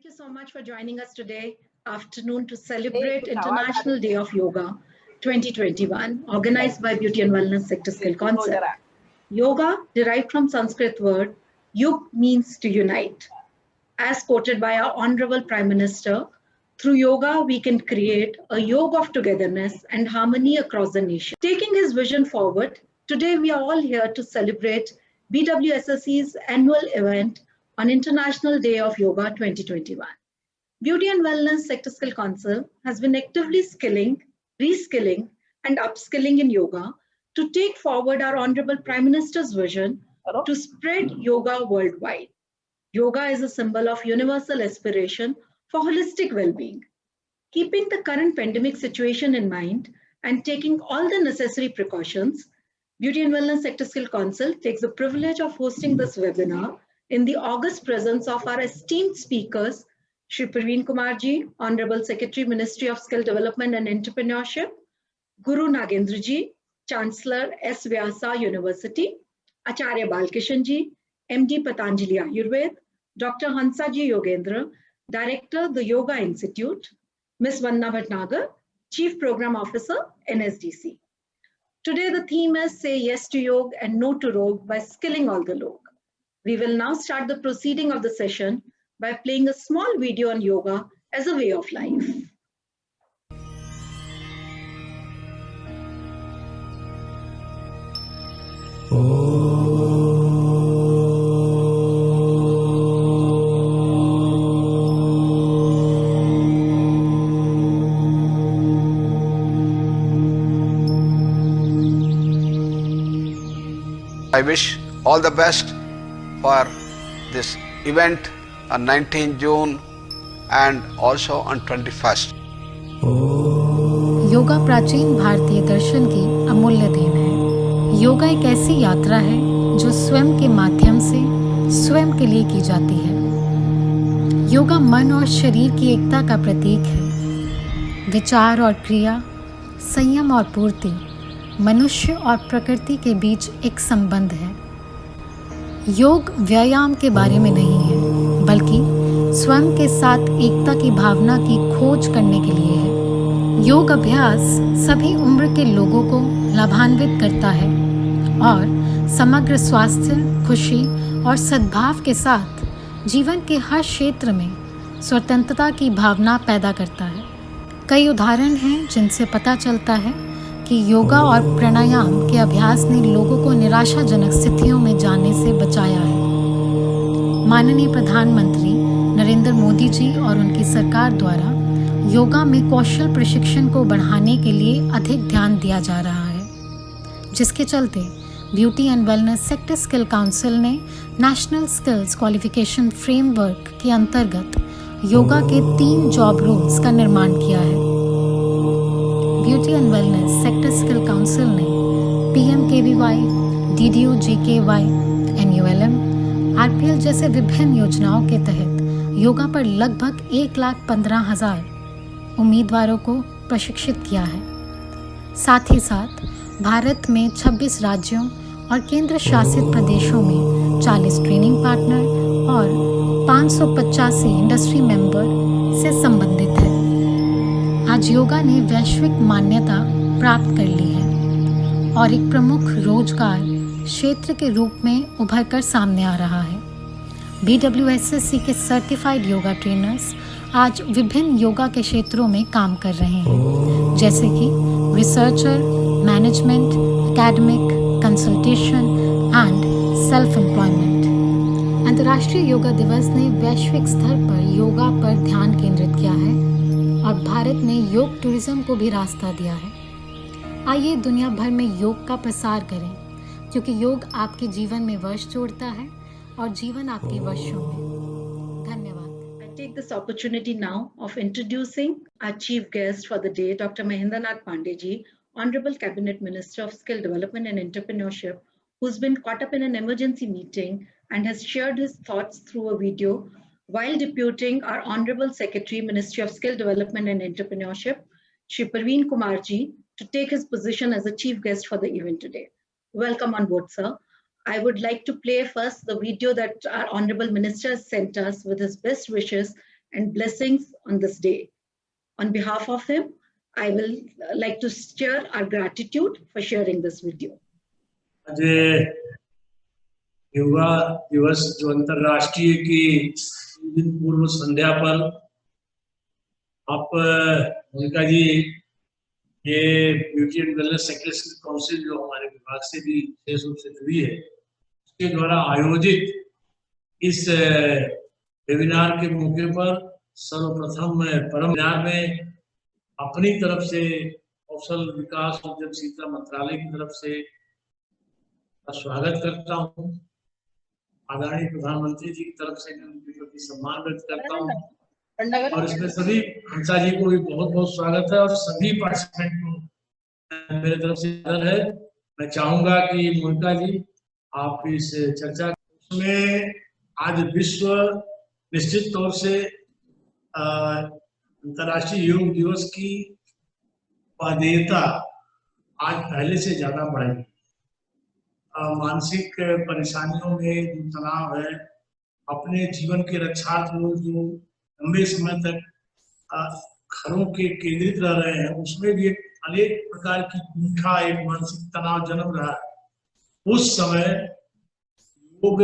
Thank you so much for joining us today afternoon to celebrate International Day of Yoga 2021, organized by Beauty and Wellness Sector Skill Council. Yoga, derived from Sanskrit word, yug means to unite. As quoted by our Honorable Prime Minister, through yoga, we can create a yoga of togetherness and harmony across the nation. Taking his vision forward, today we are all here to celebrate BWSSC's annual event on International Day of Yoga 2021. Beauty and Wellness Sector Skill Council has been actively skilling, reskilling, and upskilling in yoga to take forward our Honorable Prime Minister's vision to spread yoga worldwide. Yoga is a symbol of universal aspiration for holistic well-being. Keeping the current pandemic situation in mind and taking all the necessary precautions, Beauty and Wellness Sector Skill Council takes the privilege of hosting this webinar in the august presence of our esteemed speakers, Shri Parveen Kumar Ji, Honorable Secretary, Ministry of Skill Development and Entrepreneurship, Guru Nagendra Ji, Chancellor S. Vyasa University, Acharya Balkishan Ji, MD Patanjali Ayurved, Dr. Hansa Ji Yogendra, Director, the Yoga Institute, Ms. Vanna Bhatnagar, Chief Program Officer, NSDC. Today, the theme is Say Yes to Yoga and No to Rog by Skilling All the Log. We will now start the proceeding of the session by playing a small video on yoga as a way of life. I wish all the best for this event on 19 June and also on 21st. Yoga प्राचीन भारतीय दर्शन की अमूल्य then है। योगा एक ऐसी यात्रा है जो स्वयं के माध्यम से स्वयं के लिए की जाती है। योगा मन और शरीर की एकता का प्रतीक है। विचार और क्रिया, संयम और पूर्ति, मनुष्य और प्रकृति के बीच एक संबंध है। योग व्यायाम के बारे में नहीं है, बल्कि स्वयं के साथ एकता की भावना की खोज करने के लिए है। योग अभ्यास सभी उम्र के लोगों को लाभान्वित करता है और समग्र स्वास्थ्य, खुशी और सद्भाव के साथ जीवन के हर क्षेत्र में स्वतंत्रता की भावना पैदा करता है। कई उदाहरण हैं जिनसे पता चलता है कि योगा और प्राणायाम के अभ्यास ने लोगों को निराशाजनक स्थितियों में जाने से बचाया है। माननीय प्रधानमंत्री नरेंद्र मोदी जी और उनकी सरकार द्वारा योगा में कौशल प्रशिक्षण को बढ़ाने के लिए अधिक ध्यान दिया जा रहा है, जिसके चलते beauty and wellness sector skill council ने नेशनल स्किल्स क्वालिफिकेशन फ्रेमवर्क के अंतर्गत योगा के 3 जॉब रोल्स का निर्माण किया है। Beauty and wellness sector skill council ने PMKVY, DDU-GKY, NULM, RPL जैसे विभिन्न योजनाओं के तहत योगा पर लगभग 1,15,000 उम्मीदवारों को प्रशिक्षित किया है। साथ ही साथ भारत में 26 राज्यों और केंद्र शासित प्रदेशों में 40 ट्रेनिंग पार्टनर और 585 इंडस्ट्री मेंबर से संबंधित है। आज योगा ने वैश्विक मान्यता प्राप्त कर ली है और एक प्रमुख रोजगार क्षेत्र के रूप में उभर कर सामने आ रहा है। BWSSC के सर्टिफाइड योगा ट्रेनर्स आज विभिन्न योगा के क्षेत्रों में काम कर रहे हैं, जैसे कि researcher, management, academic, consultation and self employment. अंतर्राष्ट्रीय योगा दिवस ने वैश्विक स्तर पर योगा पर ध्यान केंद्रित किया है और भारत ने योग टूरिज्म को भी रास्ता दिया है। आइए दुनिया भर में योग का प्रसार करें, क्योंकि योग आपके जीवन में वर्ष जोड़ता है और जीवन आपके वर्षों में। धन्यवाद। I take this opportunity now of introducing our chief guest for the day, Dr. Mahendranath Pandey Ji, Honorable Cabinet Minister of Skill Development and Entrepreneurship, who's been caught up in an emergency meeting and has shared his thoughts through a video while deputing our Honorable Secretary, Ministry of Skill Development and Entrepreneurship, Shri Parveen Kumar Ji, to take his position as a chief guest for the event today. Welcome on board, sir. I would like to play first the video that our Honorable Minister sent us with his best wishes and blessings on this day. On behalf of him, I will like to share our gratitude for sharing this video. आज योगा दिवस जो अंतरराष्ट्रीय की दिन पूर्व संध्या पर आप मोनिका जी ये beauty and wellness secretary council जो हमारे विभाग से भी विशेष रूप से जुड़ी है उसके द्वारा आयोजित इस वेबिनार के मौके पर सर्वप्रथम परम वेबिनार में अपनी तरफ से कौशल विकास और उद्यमशीलता मंत्रालय की तरफ से स्वागत करता हूँ। आदरणीय प्रधानमंत्री जी की तरफ से उनके प्रति सम्मान व्यक्त करता हूँ और इसमें सभी हंसा जी को भी बहुत बहुत स्वागत है और सभी पार्टिसिपेंट को मेरे तरफ से आदर है। मैं चाहूंगा कि मोनिका जी आप इस चर्चा में आज विश्व निश्चित तौर से अंतर्राष्ट्रीय योग दिवस की उपादेयता आज पहले से ज्यादा बढ़ेगी। मानसिक परेशानियों में जो तनाव है, अपने जीवन के रक्षार्थ लोग जो लंबे समय तक घरों के केंद्रित रह रहे हैं उसमें भी एक अनेक प्रकार की कुंठा, एक मानसिक तनाव जन्म रहा है। उस समय योग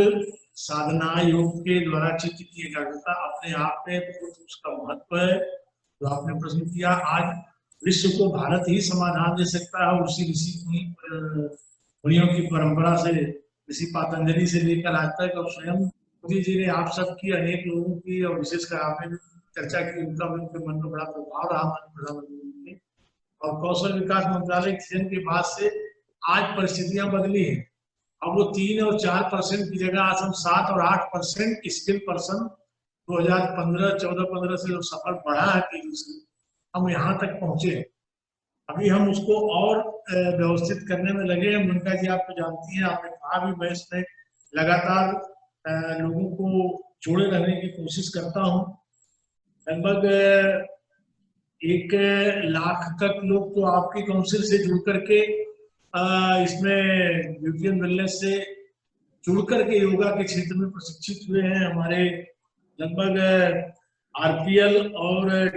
साधना, योग के द्वारा चित्त की एकाग्रता अपने आप में बहुत उसका महत्व है। जो आपने प्रश्न किया, आज विश्व को भारत ही समाधान दे सकता है और उसी मुनियों की परंपरा से, ऋषि पातंजलि से लेकर आज तक और स्वयं मोदी जी ने आप सबकी, अनेक लोगों की और विशेषकर आपने भी चर्चा की, उनका भी उनके मन पर बड़ा प्रभाव रहा माननीय प्रधानमंत्री ने। और कौशल विकास मंत्रालय के बाद से आज परिस्थितियां बदली है। अब वो 3 और 4% की जगह आज हम 7 और 8% स्किल पर्सन 2014-15 से जो सफर बढ़ा है तेजी से, हम यहाँ तक पहुंचे। अभी हम उसको और व्यवस्थित करने में लगे हैं। मोनिका जी आप तो जानती हैं, आपने कहा भी मैं इसमें लगातार लोगों को जोड़े रहने की कोशिश करता हूँ। लगभग 1 लाख तक लोग तो आपकी काउंसिल से जुड़ करके इसमें ब्यूटी एंड वेलनेस से जुड़ करके योगा के क्षेत्र में प्रशिक्षित हुए हैं। हमारे लगभग आरपीएल और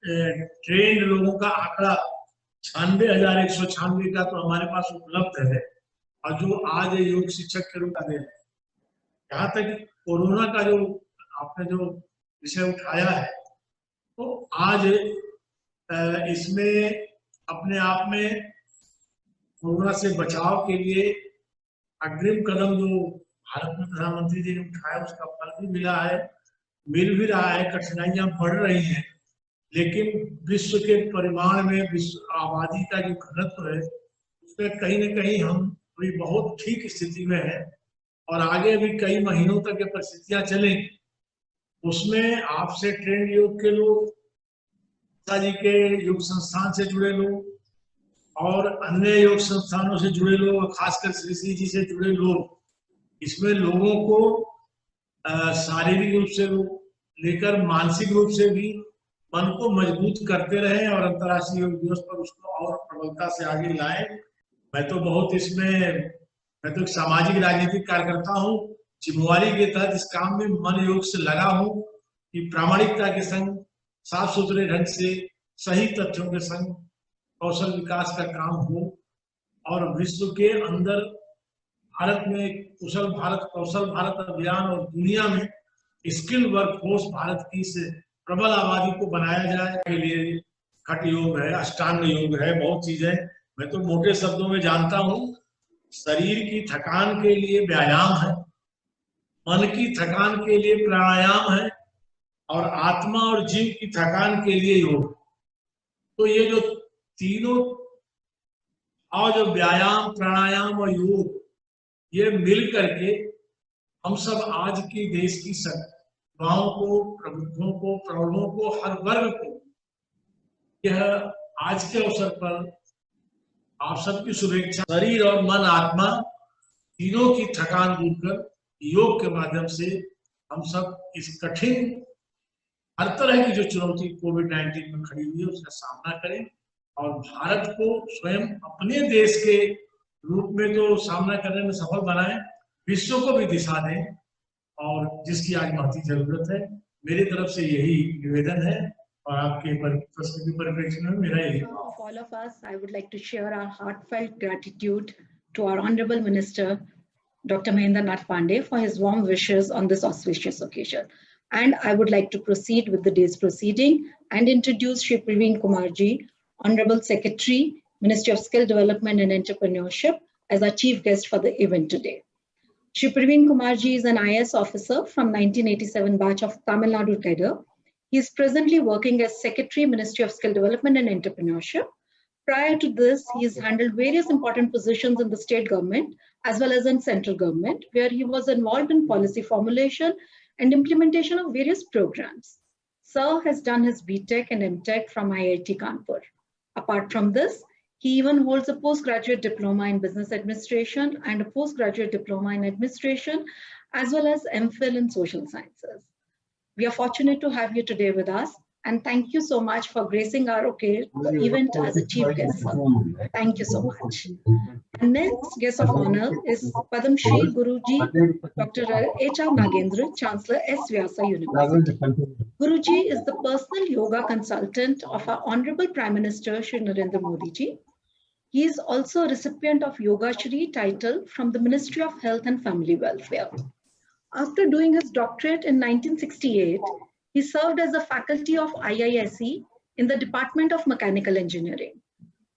ट्रेंड लोगों का आंकड़ा 96,196 का तो हमारे पास उपलब्ध है और जो आज योग शिक्षक के रूप में यहाँ तक कोरोना का जो आपने जो विषय उठाया है, तो आज इसमें अपने आप में कोरोना से बचाव के लिए अग्रिम कदम जो भारत में प्रधानमंत्री जी ने उठाया उसका फल भी मिला है, मिल भी रहा है। कठिनाइयां बढ़ रही हैं, लेकिन विश्व के परिमाण में, विश्व आबादी का जो घनत्व है उसमें कहीं न कहीं हम भी बहुत ठीक स्थिति में है और आगे भी कई महीनों तक ये परिस्थितियां चलेंगी। उसमें आपसे ट्रेंड योग के लोग, जी के योग संस्थान से जुड़े लोग और अन्य योग संस्थानों से जुड़े लोग, खासकर श्री जी से जुड़े लोग, इसमें लोगों को शारीरिक रूप से लेकर मानसिक रूप से भी मन को मजबूत करते रहे और अंतर्राष्ट्रीय योग दिवस पर उसको और प्रबलता से आगे लाए। मैं तो बहुत मैं तो एक सामाजिक राजनीतिक कार्यकर्ता हूँ, जिम्मेवारी के तहत इस काम में मन योग से लगा हूँ कि प्रामाणिकता के संग, साफ सुथरे ढंग से, सही तथ्यों के संग कौशल विकास का काम हो और विश्व के अंदर भारत में कुशल भारत, कौशल भारत अभियान और दुनिया में स्किल वर्कफोर्स भारत की इस प्रबल आबादी को बनाया जाए के लिए खट योग है, अष्टांग योग है, बहुत चीजें मैं तो मोटे शब्दों में जानता हूँ। शरीर की थकान के लिए व्यायाम है, मन की थकान के लिए प्राणायाम है और आत्मा और जीव की थकान के लिए योग। तो ये जो तीनों और जो व्यायाम, प्राणायाम और योग, ये मिल करके हम सब आज की देश की युवाओं को, प्रबुद्धों को, प्रौढ़ों को, हर वर्ग को यह आज के अवसर पर आप सबकी शुभेच्छा। शरीर और मन, आत्मा तीनों की थकान दूर कर योग के माध्यम से हम सब इस कठिन हर तरह की जो चुनौती कोविड-19 में खड़ी हुई है उसका सामना करें और भारत को स्वयं अपने देश के रूप में तो सामना करने में सफल बनाएं, विश्व को भी दिशा दें और जिसकी आज महती जरूरत है। मेरी तरफ से यही निवेदन है और आपके प्रश्न के परिप्रेक्ष्य में मेरा यही Of all of us, I would like to share our heartfelt gratitude to our Honorable Minister, Dr. Mahendra Nath Pandey, for his warm wishes on this auspicious occasion. And I would like to proceed with the day's proceeding and introduce Shri Praveen Kumarji, Honorable Secretary, Ministry of Skill Development and Entrepreneurship, as our chief guest for the event today. Shri Praveen Kumarji is an IAS officer from 1987 batch of Tamil Nadu cadre. He is presently working as Secretary, Ministry of Skill Development and Entrepreneurship. Prior to this, he has handled various important positions in the state government as well as in central government, where he was involved in policy formulation and implementation of various programs. Sir has done his BTech and MTech from IIT Kanpur. Apart from this, he even holds a postgraduate diploma in business administration and a postgraduate diploma in administration, as well as MPhil in social sciences. We are fortunate to have you today with us, and thank you so much for gracing our event as a chief guest, sir. Thank you so much. Our next guest of honor is Padam Shri Guruji, Dr. H.R. Nagendra, Chancellor S. Vyasa University. Guruji is the personal yoga consultant of our Honorable Prime Minister Shri Narendra Modi ji. He is also a recipient of Yoga Shri title from the Ministry of Health and Family Welfare. After doing his doctorate in 1968, he served as a faculty of IISc in the Department of Mechanical Engineering.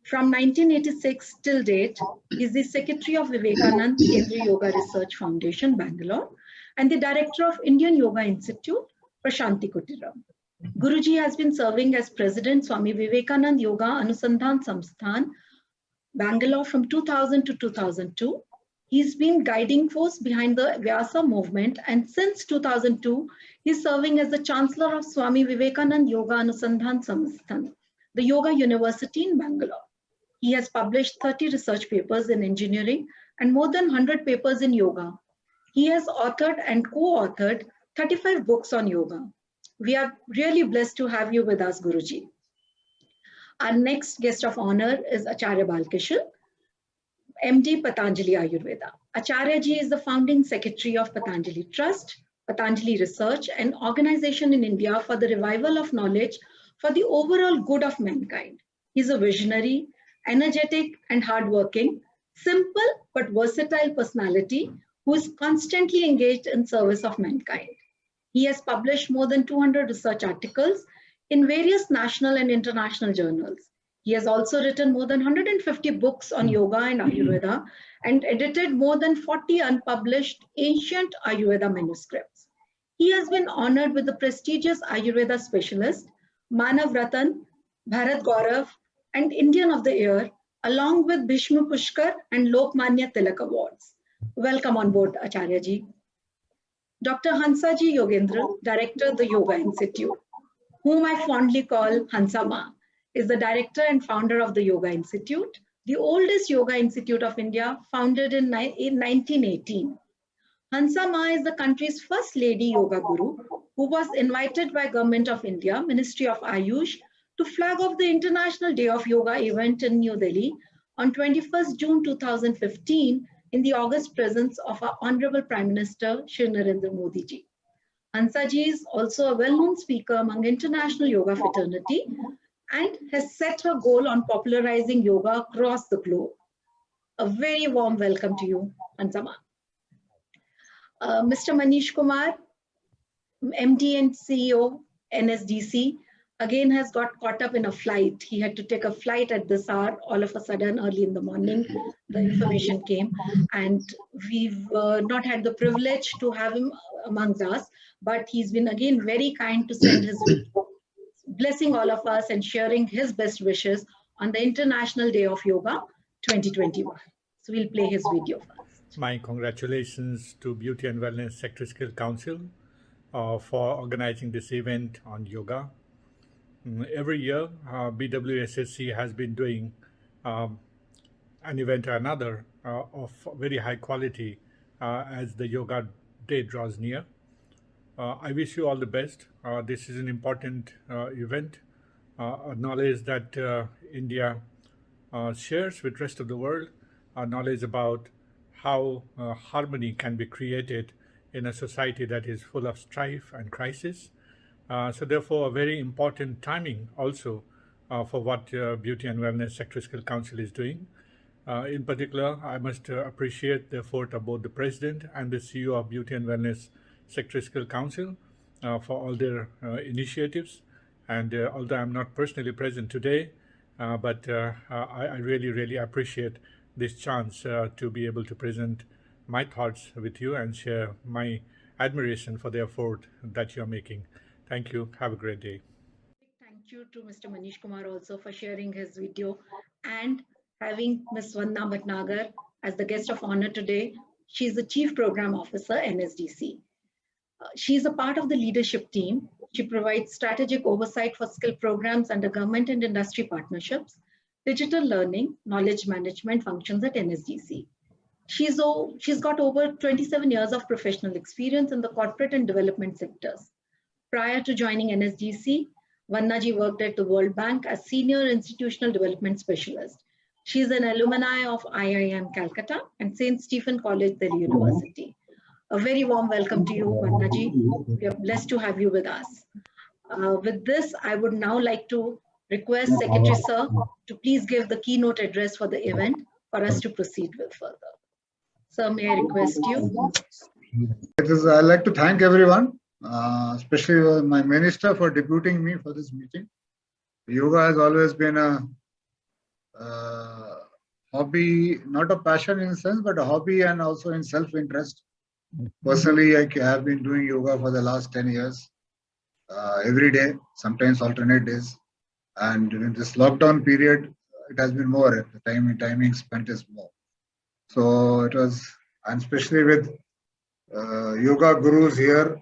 From 1986 till date, he is the Secretary of Vivekanand Kendriya Yoga Research Foundation, Bangalore, and the Director of Indian Yoga Institute, Prashanti Kutiram. Guruji has been serving as President Swami Vivekanand Yoga Anusandhan Samsthan, Bangalore from 2000 to 2002. He's been guiding force behind the Vyasa movement, and since 2002, he's serving as the Chancellor of Swami Vivekanand Yoga Anusandhan Samsthan, the Yoga University in Bangalore. He has published 30 research papers in engineering and more than 100 papers in yoga. He has authored and co-authored 35 books on yoga. We are really blessed to have you with us, Guruji. Our next guest of honor is Acharya Balkishan, MD Patanjali Ayurveda. Acharya ji is the founding secretary of Patanjali Trust, Patanjali Research, an organization in India for the revival of knowledge for the overall good of mankind. He's a visionary, energetic and hardworking, simple but versatile personality who is constantly engaged in service of mankind. He has published more than 200 research articles in various national and international journals. He has also written more than 150 books on yoga and Ayurveda and edited more than 40 unpublished ancient Ayurveda manuscripts. He has been honored with the prestigious Ayurveda specialist, Manav Ratan, Bharat Gaurav, and Indian of the Year, along with Bhishma Pushkar and Lokmanya Tilak awards. Welcome on board, Acharya ji. Dr. Hansaji Yogendra, Director of the Yoga Institute, whom I fondly call Hansa Ma, is the director and founder of the Yoga Institute, the oldest yoga institute of India, founded in 1918. Hansa Ma is the country's first lady yoga guru, who was invited by Government of India, Ministry of Ayush, to flag off the International Day of Yoga event in New Delhi on 21st June 2015 in the august presence of our Honorable Prime Minister, Shri Narendra Modi ji. Hansa ji is also a well-known speaker among international yoga fraternity and has set her goal on popularizing yoga across the globe. A very warm welcome to you, Hansa Ma. Mr. Manish Kumar, MD and CEO, NSDC, again has got caught up in a flight. He had to take a flight at this hour. All of a sudden, early in the morning, the information came, and we've not had the privilege to have him amongst us, but he's been again very kind to send his blessing all of us and sharing his best wishes on the International Day of Yoga 2021. So we'll play his video first. My congratulations to Beauty and Wellness Sector Skill Council for organizing this event on yoga. Every year, BWSSC has been doing an event or another of very high quality as the Yoga Day draws near. I wish you all the best. This is an important event, knowledge that India shares with the rest of the world, knowledge about how harmony can be created in a society that is full of strife and crisis. So therefore, a very important timing also for what Beauty and Wellness Sector Skill Council is doing. In particular, I must appreciate the effort of both the President and the CEO of Beauty and Wellness Sector Skill Council for all their initiatives. And although I'm not personally present today, but I really, really appreciate this chance to be able to present my thoughts with you and share my admiration for the effort that you're making. Thank you. Have a great day. Thank you to Mr. Manish Kumar also for sharing his video and having Ms. Vandana Bhatnagar as the guest of honor today. She's the Chief Program Officer, NSDC. She's a part of the leadership team. She provides strategic oversight for skill programs under government and industry partnerships, digital learning, knowledge management functions at NSDC. She's got over 27 years of professional experience in the corporate and development sectors. Prior to joining NSDC, Vannaji worked at the World Bank as Senior Institutional Development Specialist. She is an alumni of IIM Calcutta and St. Stephen College, Delhi University. A very warm welcome to you, Vannaji. We are blessed to have you with us. With this, I would now like to request Secretary Sir to please give the keynote address for the event for us to proceed with further. Sir, may I request you? I'd like to thank everyone, especially my minister for deputing me for this meeting. Yoga has always been a hobby, not a passion in a sense, but a hobby and also in self-interest. Personally, I have been doing yoga for the last 10 years, every day, sometimes alternate days. And in this lockdown period, it has been more. The timing spent is more. So it was, and especially with yoga gurus here,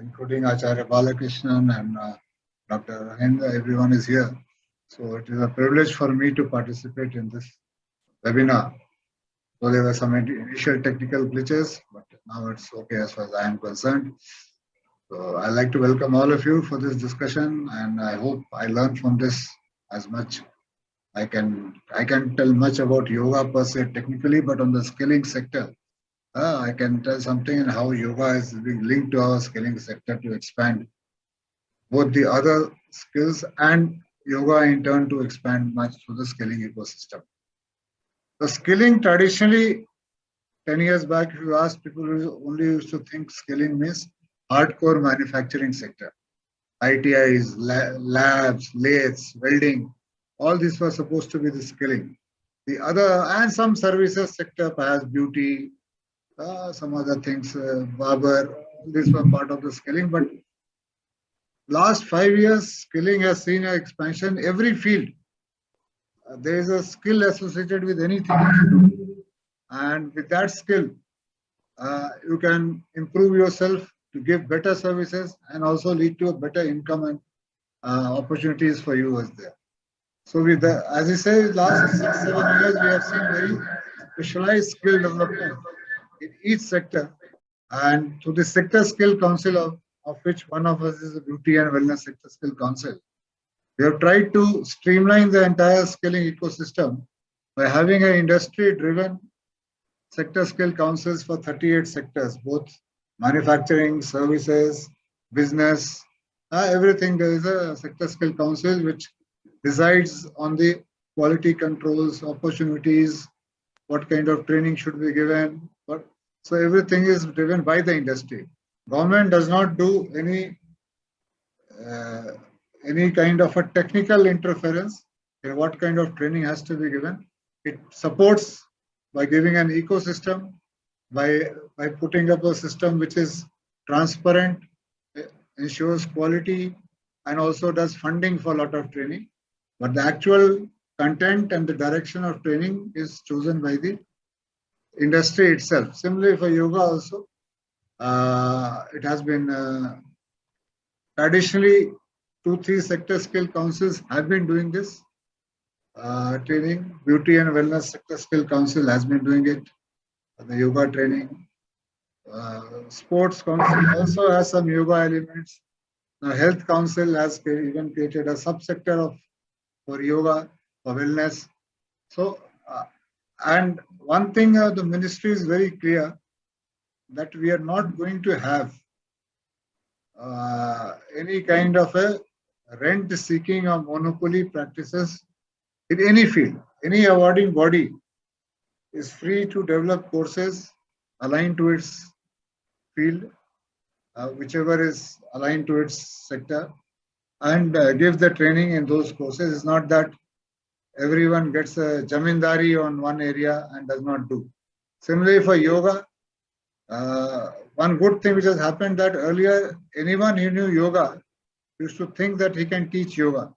including Acharya Balakrishnan and Dr. Mahendra, everyone is here. So it is a privilege for me to participate in this webinar. So there were some initial technical glitches, but now it's okay as far as I am concerned. So I'd like to welcome all of you for this discussion, and I hope I learn from this as much. I can tell much about yoga per se technically, but on the skilling sector, I can tell something and how yoga is being linked to our skilling sector to expand both the other skills and yoga in turn to expand much through the skilling ecosystem. The skilling traditionally, 10 years back, if you ask people who only used to think skilling means hardcore manufacturing sector. ITIs, labs, lathes, welding, all these were supposed to be the skilling. The other, and some services sector, perhaps beauty, some other things, barber, these were part of the skilling. But last 5 years, skilling has seen an expansion every field. There is a skill associated with anything you do. And with that skill, you can improve yourself to give better services and also lead to a better income and opportunities for you as there. So with the, as I say, last 6-7 years, we have seen very specialized skill development in each sector. And through the Sector Skill Council, of which one of us is the Beauty and Wellness Sector Skill Council, we have tried to streamline the entire skilling ecosystem by having an industry-driven sector skill councils for 38 sectors, both manufacturing, services, business, everything. There is a sector skill council which decides on the quality controls, opportunities, what kind of training should be given. So everything is driven by the industry. Government does not do any kind of a technical interference in what kind of training has to be given. It supports by giving an ecosystem, by putting up a system which is transparent, ensures quality, and also does funding for a lot of training. But the actual content and the direction of training is chosen by the industry itself. Similarly for yoga also, it has been traditionally 2-3 sector skill councils have been doing this training. Beauty and Wellness Sector Skill Council has been doing it, the yoga training. Sports Council also has some yoga elements. Now Health Council has even created a subsector for yoga, for wellness. So, and one thing the ministry is very clear that we are not going to have any kind of a rent seeking or monopoly practices in any field. Any awarding body is free to develop courses aligned to its field, whichever is aligned to its sector, and give the training in those courses. It's not that everyone gets a jamindari on one area and does not do. Similarly for yoga, one good thing which has happened that earlier anyone who knew yoga used to think that he can teach yoga.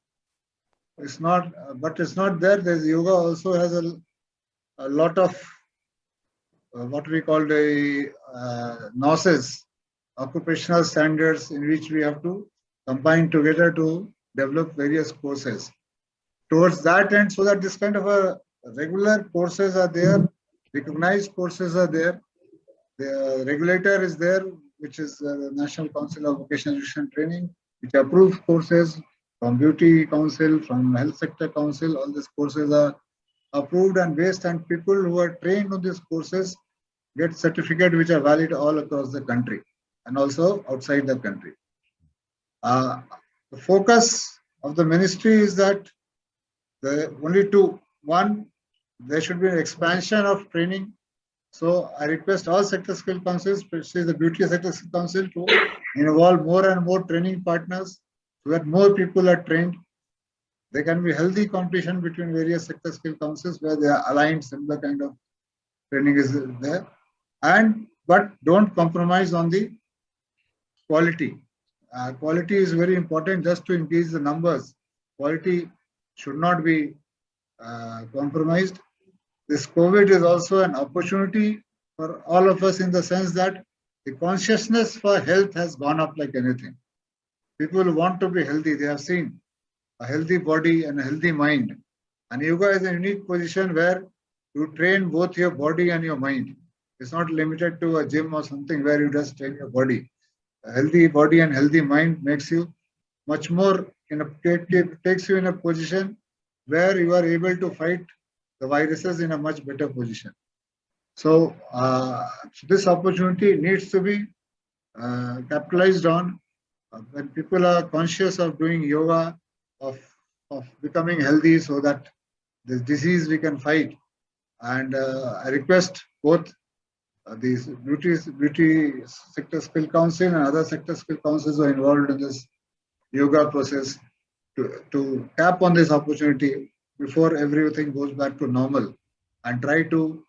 It's not, but it's not there. There's yoga also has a lot of what we call the NOSes, occupational standards, in which we have to combine together to develop various courses towards that end, so that this kind of a regular courses are there, recognized courses are there. The regulator is there, which is the National Council of Vocational Education Training, which approves courses from Beauty Council, from Health Sector Council. All these courses are approved and based, and people who are trained on these courses get certificates which are valid all across the country and also outside the country. The focus of the ministry is that only two. One, there should be an expansion of training. So I request all sector skill councils, especially the Beauty Sector Skill Council, to involve more and more training partners so that more people are trained. There can be healthy competition between various sector skill councils where they are aligned, similar kind of training is there. But don't compromise on the quality. Quality is very important just to increase the numbers. Quality should not be compromised. This COVID is also an opportunity for all of us in the sense that the consciousness for health has gone up like anything. People want to be healthy. They have seen a healthy body and a healthy mind. And yoga is a unique position where you train both your body and your mind. It's not limited to a gym or something where you just train your body. A healthy body and healthy mind makes you much more, takes you in a position where you are able to fight the viruses in a much better position. So this opportunity needs to be capitalized on. When people are conscious of doing yoga, of becoming healthy so that this disease we can fight. And I request both these Beauty Sector Skill Council and other sector skill councils who are involved in this yoga process to tap on this opportunity before everything goes back to normal, and try to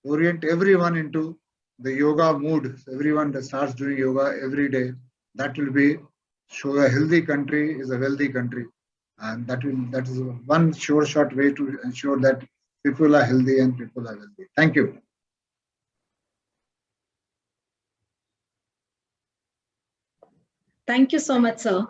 orient everyone into the yoga mood. So everyone that starts doing yoga every day, that will show a healthy country is a wealthy country, and that is one sure shot way to ensure that people are healthy and people are wealthy. Thank you. Thank you so much, sir.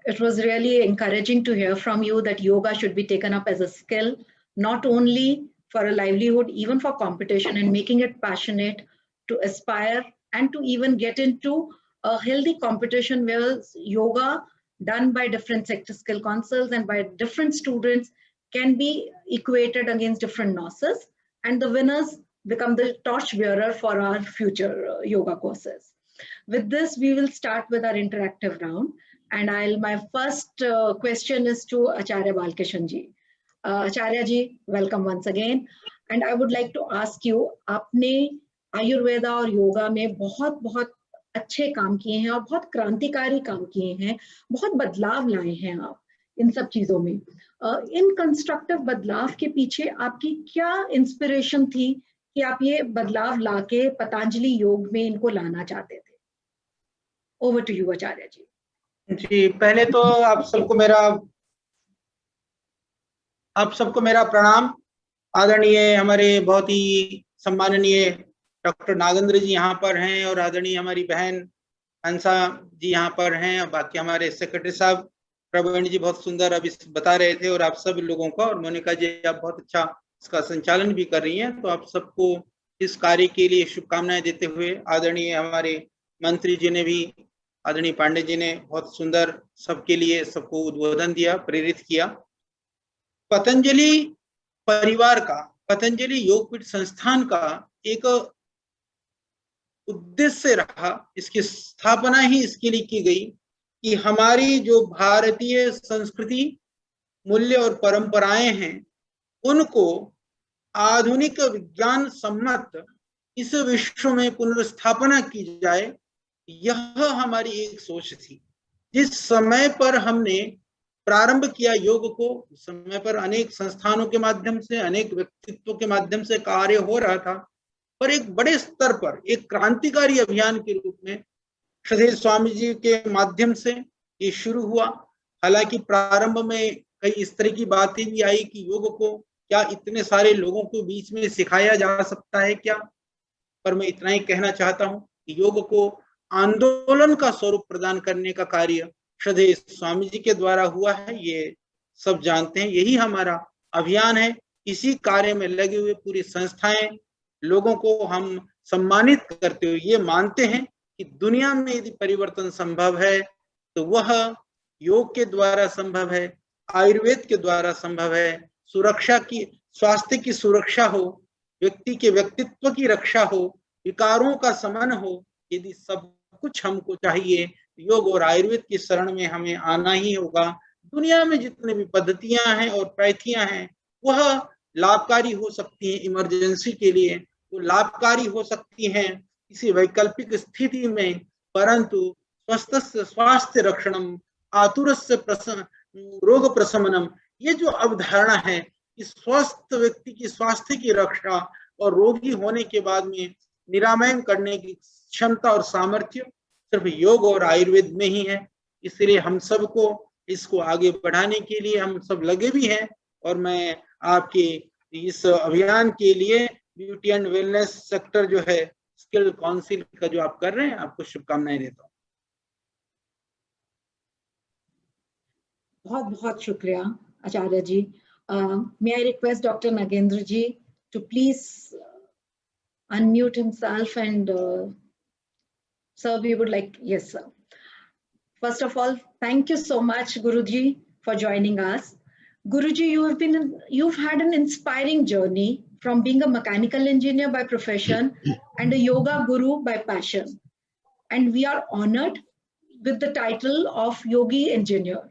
It was really encouraging to hear from you that yoga should be taken up as a skill, not only for a livelihood, even for competition, and making it passionate to aspire and to even get into a healthy competition where yoga done by different sector skill councils and by different students can be equated against different NOSes, and the winners become the torch bearer for our future yoga courses. With this, we will start with our interactive round. And my first question is to Acharya Balkishan ji. Acharya ji, welcome once again. And I would like to ask you, आपने आयुर्वेदा और योगा में बहुत अच्छे काम किए हैं और बहुत क्रांतिकारी काम किए हैं, बहुत बदलाव लाए हैं आप इन सब चीजों में. इन कंस्ट्रक्टिव बदलाव के पीछे आपकी क्या इंस्पिरेशन थी कि आप ये बदलाव लाके पतंजलि योग में इनको लाना चाहते थे? ओवर टू यू आचार्य जी. जी, पहले तो आप सबको मेरा प्रणाम. आदरणीय हमारे बहुत ही सम्माननीय डॉक्टर नागेंद्र जी यहाँ पर हैं, और आदरणीय हमारी बहन हंसा जी यहाँ पर हैं, और बाकी हमारे सेक्रेटरी साहब प्रवीण जी बहुत सुंदर अभी बता रहे थे, और आप सब लोगों को, और मोनिका जी आप बहुत अच्छा इसका संचालन भी कर रही हैं. तो आप सबको इस कार्य के लिए शुभकामनाएं देते हुए, आदरणीय हमारे मंत्री जी ने भी, आदरणीय पांडे जी ने बहुत सुंदर सबके लिए सबको उद्बोधन दिया, प्रेरित किया. पतंजलि परिवार का, पतंजलि योगपीठ संस्थान का एक उद्देश्य रहा, इसकी स्थापना ही इसके लिए की गई कि हमारी जो भारतीय संस्कृति, मूल्य और परंपराएं हैं, उनको आधुनिक विज्ञान सम्मत इस विश्व में पुनर्स्थापना की जाए, यह हमारी एक सोच थी। जिस समय पर हमने प्रारंभ किया योग को, उस समय पर अनेक संस्थानों के माध्यम से, अनेक व्यक्तित्वों के माध्यम से कार्य हो रहा था, पर एक बड़े स्तर पर एक क्रांतिकारी अभियान के रूप में श्रद्धेय स्वामी जी के माध्यम से ये शुरू हुआ। हालांकि प्रारंभ में कई इस तरह की बातें भी आई कि योग को क्या इतने सारे लोगों को बीच में सिखाया जा सकता है क्या, पर मैं इतना ही कहना चाहता हूं कि योग को आंदोलन का स्वरूप प्रदान करने का कार्य श्रद्धेय स्वामी जी के द्वारा हुआ है, ये सब जानते हैं। यही हमारा अभियान है। इसी कार्य में लगे हुए पूरी संस्थाएं, लोगों को हम सम्मानित करते हुए ये मानते हैं कि दुनिया में यदि परिवर्तन संभव है तो वह योग के द्वारा संभव है, आयुर्वेद के द्वारा संभव है। सुरक्षा की, स्वास्थ्य की सुरक्षा हो, व्यक्ति के व्यक्तित्व की रक्षा हो, विकारों का शमन हो, यदि सब कुछ हमको चाहिए, योग और आयुर्वेद की शरण में हमें आना ही होगा। दुनिया में जितने भी पद्धतियां हैं और पैथियां हैं वह लाभकारी हो सकती हैं, इमरजेंसी के लिए वो लाभकारी हो सकती हैं किसी वैकल्पिक स्थिति में, परंतु स्वस्थ स्वास्थ्य रक्षणम आतुरस्य रोग प्रशमनम, ये जो अवधारणा है कि स्वस्थ व्यक्ति की स्वास्थ्य की रक्षा और रोगी होने के बाद में निरामयन करने की क्षमता और सामर्थ्य सिर्फ योग और आयुर्वेद में ही है। इसलिए हम सबको इसको आगे बढ़ाने के लिए हम सब लगे भी हैं, और मैं आपके इस अभियान के लिए ब्यूटी एंड वेलनेस सेक्टर जो है स्किल काउंसिल का जो आप कर रहे हैं, आपको शुभकामनाएं देता हूँ। बहुत बहुत शुक्रिया आचार्य जी। May I request Dr. Nagendra ji to please unmute himself and sir, we would like to, yes sir. First of all, thank you so much Guruji for joining us. Guruji, you've had an inspiring journey from being a mechanical engineer by profession and a yoga guru by passion. And we are honored with the title of Yogi Engineer.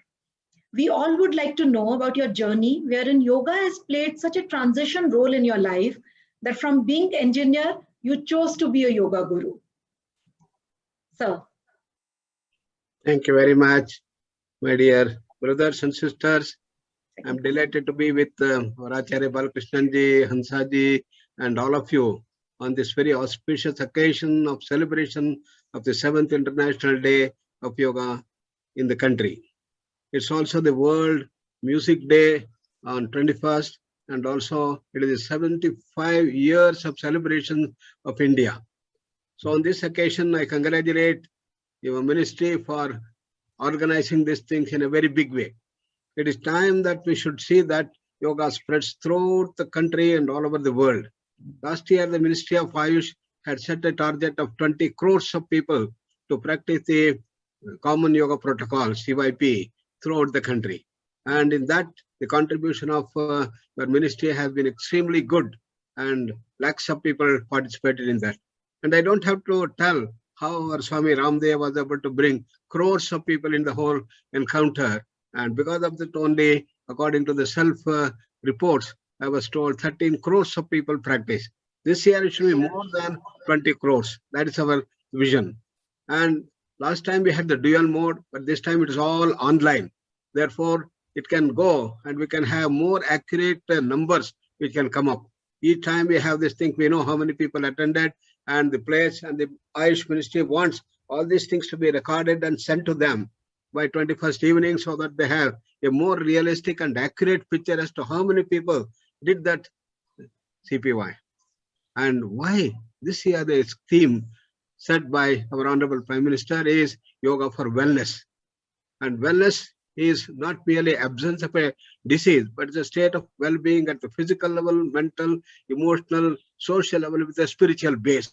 We all would like to know about your journey wherein yoga has played such a transition role in your life that from being engineer, you chose to be a yoga guru. Sir. Thank you very much, my dear brothers and sisters. I'm delighted to be with Acharya Balakrishnan ji, Hansa ji, and all of you on this very auspicious occasion of celebration of the 7th International Day of Yoga in the country. It's also the World Music Day on 21st, and also it is 75 years of celebration of India. So on this occasion, I congratulate your ministry for organizing these things in a very big way. It is time that we should see that yoga spreads throughout the country and all over the world. Last year, the Ministry of Ayush had set a target of 20 crores of people to practice the Common Yoga Protocol, CYP, throughout the country. And in that, the contribution of your ministry has been extremely good, and lakhs of people participated in that. And I don't have to tell how our Swami Ramdev was able to bring crores of people in the whole encounter. And because of that only, according to the self-reports, I was told 13 crores of people practice. This year it should be more than 20 crores. That is our vision. And last time we had the dual mode, but this time it is all online. Therefore, it can go and we can have more accurate numbers which can come up. Each time we have this thing, we know how many people attended and the place, and the Ayush Ministry wants all these things to be recorded and sent to them by 21st evening, so that they have a more realistic and accurate picture as to how many people did that CPY. And why this year the theme set by our Honorable Prime Minister is Yoga for Wellness. And wellness is not merely absence of a disease, but it's a state of well-being at the physical level, mental, emotional, social level with a spiritual base.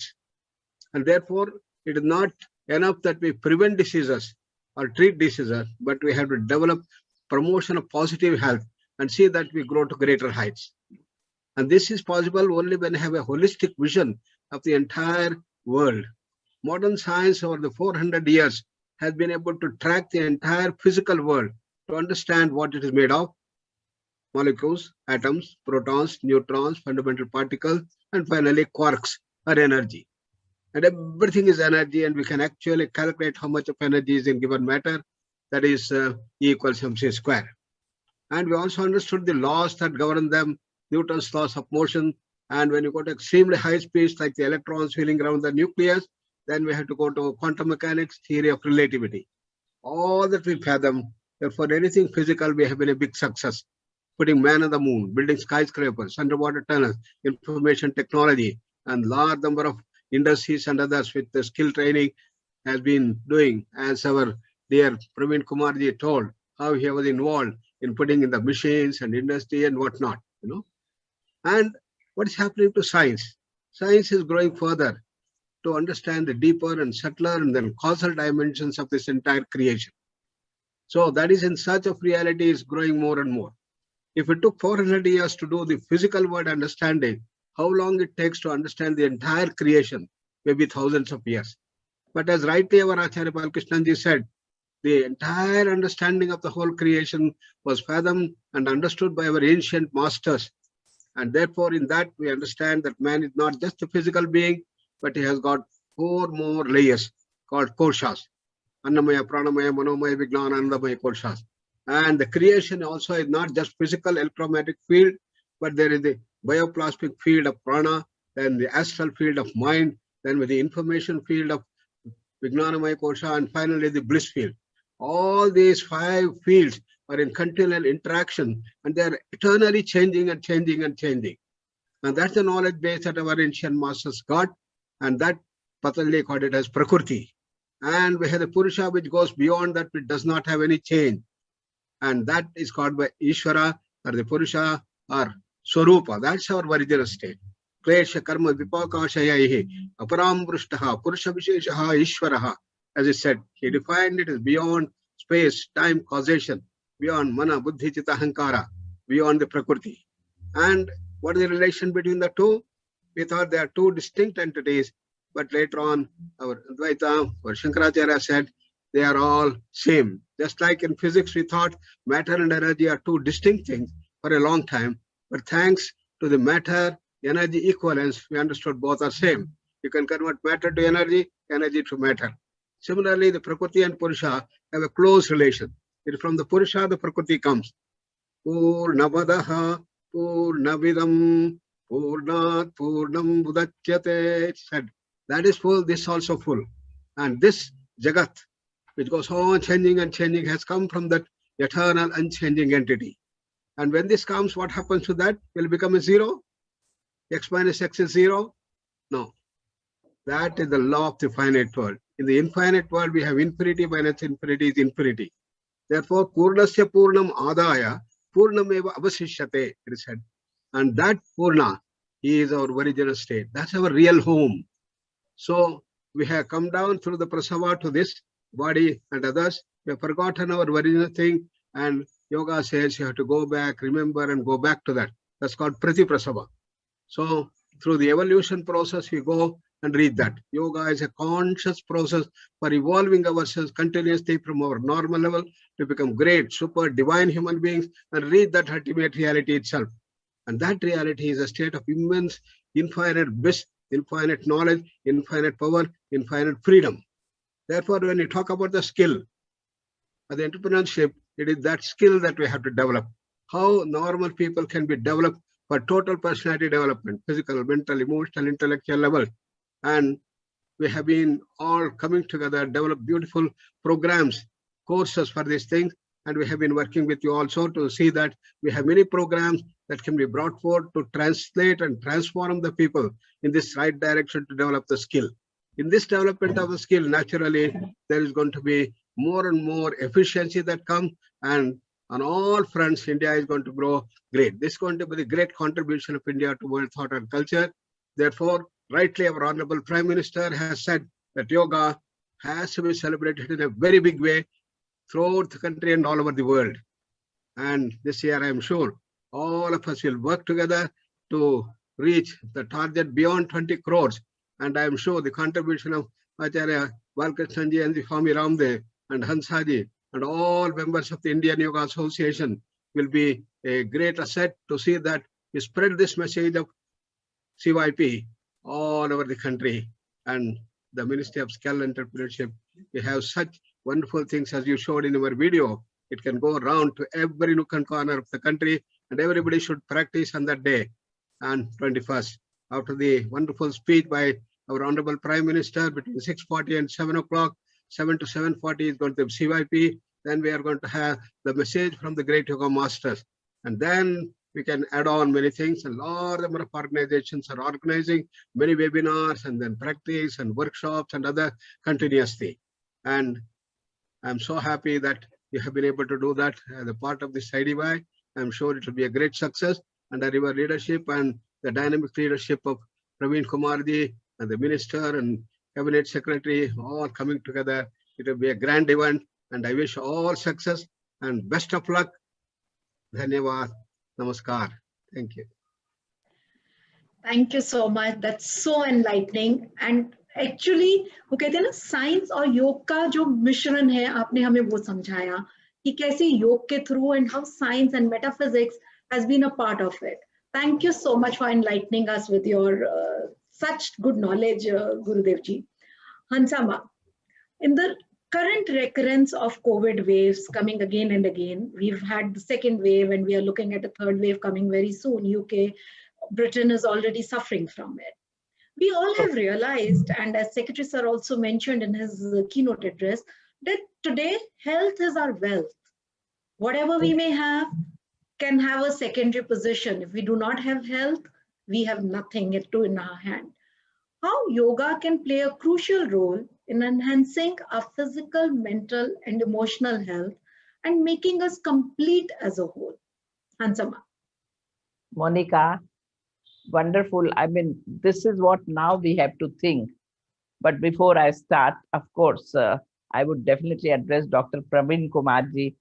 And therefore, it is not enough that we prevent diseases or treat diseases, but we have to develop promotion of positive health and see that we grow to greater heights. And this is possible only when we have a holistic vision of the entire world. Modern science over the 400 years has been able to track the entire physical world to understand what it is made of: molecules, atoms, protons, neutrons, fundamental particles, and finally quarks or energy. And everything is energy, and we can actually calculate how much of energy is in given matter. That is E equals mc square. And we also understood the laws that govern them, Newton's laws of motion. And when you go to extremely high speeds, like the electrons wheeling around the nucleus, then we have to go to quantum mechanics, theory of relativity. All that we fathom, therefore anything physical, we have been a big success. Putting man on the moon, building skyscrapers, underwater tunnels, information technology, and large number of industries and others with the skill training has been doing, as our dear Praveen Kumarji told, how he was involved in putting in the machines and industry and whatnot, you know. And what is happening to science? Science is growing further to understand the deeper and subtler and then causal dimensions of this entire creation. So that is in search of reality is growing more and more. If it took 400 years to do the physical world understanding, how long it takes to understand the entire creation? Maybe thousands of years. But as rightly our Acharya Balkrishnanji said, the entire understanding of the whole creation was fathomed and understood by our ancient masters. And therefore, in that, we understand that man is not just a physical being, but he has got 4 more layers called koshas. Annamaya, Pranamaya, Manomaya, Vijnana, Anandamaya koshas. And the creation also is not just physical electromagnetic field, but there is the bioplasmic field of prana, then the astral field of mind, then with the information field of Vijnanamaya kosha, and finally the bliss field. All these 5 fields are in continual interaction, and they are eternally changing and changing and changing. And that's the knowledge base that our ancient masters got, and that Patanjali called it as Prakriti. And we have the Purusha, which goes beyond that, which does not have any change. And that is called by Ishvara, or the Purusha, or Swarupa. That's our original state. Klesha karma vipakashayaihi aparambrishtaha Purusha visheshaha Ishvaraha. As he said, he defined it as beyond space, time, causation, beyond mana, buddhi, chitta, hankara, beyond the Prakriti. And what is the relation between the two? We thought they are 2 distinct entities, but later on, our Advaita or Shankaracharya said they are all same. Just like in physics, we thought matter and energy are 2 distinct things for a long time, but thanks to the matter-energy equivalence, we understood both are same. You can convert matter to energy, energy to matter. Similarly, the Prakriti and Purusha have a close relation. It is from the Purusha the Prakriti comes. Purnavadaha Purnavidam Purnat Purnam Budachyate. Said that is full, this also full. And this Jagat, which goes on changing and changing, has come from that eternal unchanging entity. And when this comes, what happens to that? Will it become a 0? X minus X is 0? No. That is the law of the finite world. In the infinite world, we have infinity minus infinity is infinity. Therefore, Purnasya Purnam Adaya Purnameva Avasishyate, it is said. And that Purna is our original state. That's our real home. So we have come down through the Prasava to this body and others. We have forgotten our original thing, and yoga says you have to go back, remember, and go back to that. That's called Prati Prasava. So through the evolution process, we go and read that. Yoga is a conscious process for evolving ourselves continuously from our normal level to become great, super, divine human beings and reach that ultimate reality itself. And that reality is a state of immense, infinite bliss, infinite knowledge, infinite power, infinite freedom. Therefore, when you talk about the skill of the entrepreneurship, it is that skill that we have to develop. How normal people can be developed for total personality development, physical, mental, emotional, intellectual level. And we have been all coming together, develop beautiful programs, courses for these things. And we have been working with you also to see that we have many programs that can be brought forward to translate and transform the people in this right direction to develop the skill. In this development of the skill, naturally, there is going to be more and more efficiency that comes, and on all fronts, India is going to grow great. This is going to be the great contribution of India to world thought and culture. Therefore, rightly, our Honorable Prime Minister has said that yoga has to be celebrated in a very big way throughout the country and all over the world. And this year, I am sure, all of us will work together to reach the target beyond 20 crores. And I am sure the contribution of Acharya Balkrishnan and the Swami Ramdev and Hansaji and all members of the Indian Yoga Association will be a great asset to see that we spread this message of CYP all over the country. And the Ministry of Skill Entrepreneurship, we have such wonderful things as you showed in our video. It can go around to every nook and corner of the country, and everybody should practice on that day, on 21st. After the wonderful speech by our Honorable Prime Minister between 6:40 and 7 o'clock, 7 to 7:40 is going to be CYP. Then we are going to have the message from the great yoga masters. And then we can add on many things. A lot number of organizations are organizing many webinars and then practice and workshops and other continuously. And I'm so happy that you have been able to do that as a part of this IDY. I'm sure it will be a great success under your leadership and the dynamic leadership of Praveen Kumarji and the Minister and Cabinet Secretary all coming together. It will be a grand event, and I wish all success and best of luck. Dhanyavad. Namaskar. Thank you. Thank you so much. That's so enlightening. And actually, वो कहते हैं ना, science और योग का जो मिश्रण है, आपने हमें वो समझाया कि कैसे योग के through and how science and metaphysics has been a part of it. Thank you so much for enlightening us with your such good knowledge, Gurudev ji. Hansama, in the current recurrence of COVID waves coming again and again, we've had the second wave and we are looking at a third wave coming very soon. UK, Britain is already suffering from it. We all have realized, and as Secretary Sir also mentioned in his keynote address, that today health is our wealth. Whatever we may have can have a secondary position. If we do not have health, we have nothing in our hand. How yoga can play a crucial role in enhancing our physical, mental, and emotional health and making us complete as a whole. Hansama. Monica, wonderful. I mean, this is what now we have to think. But before I start, of course, I would definitely address Dr. Praveen Kumarji,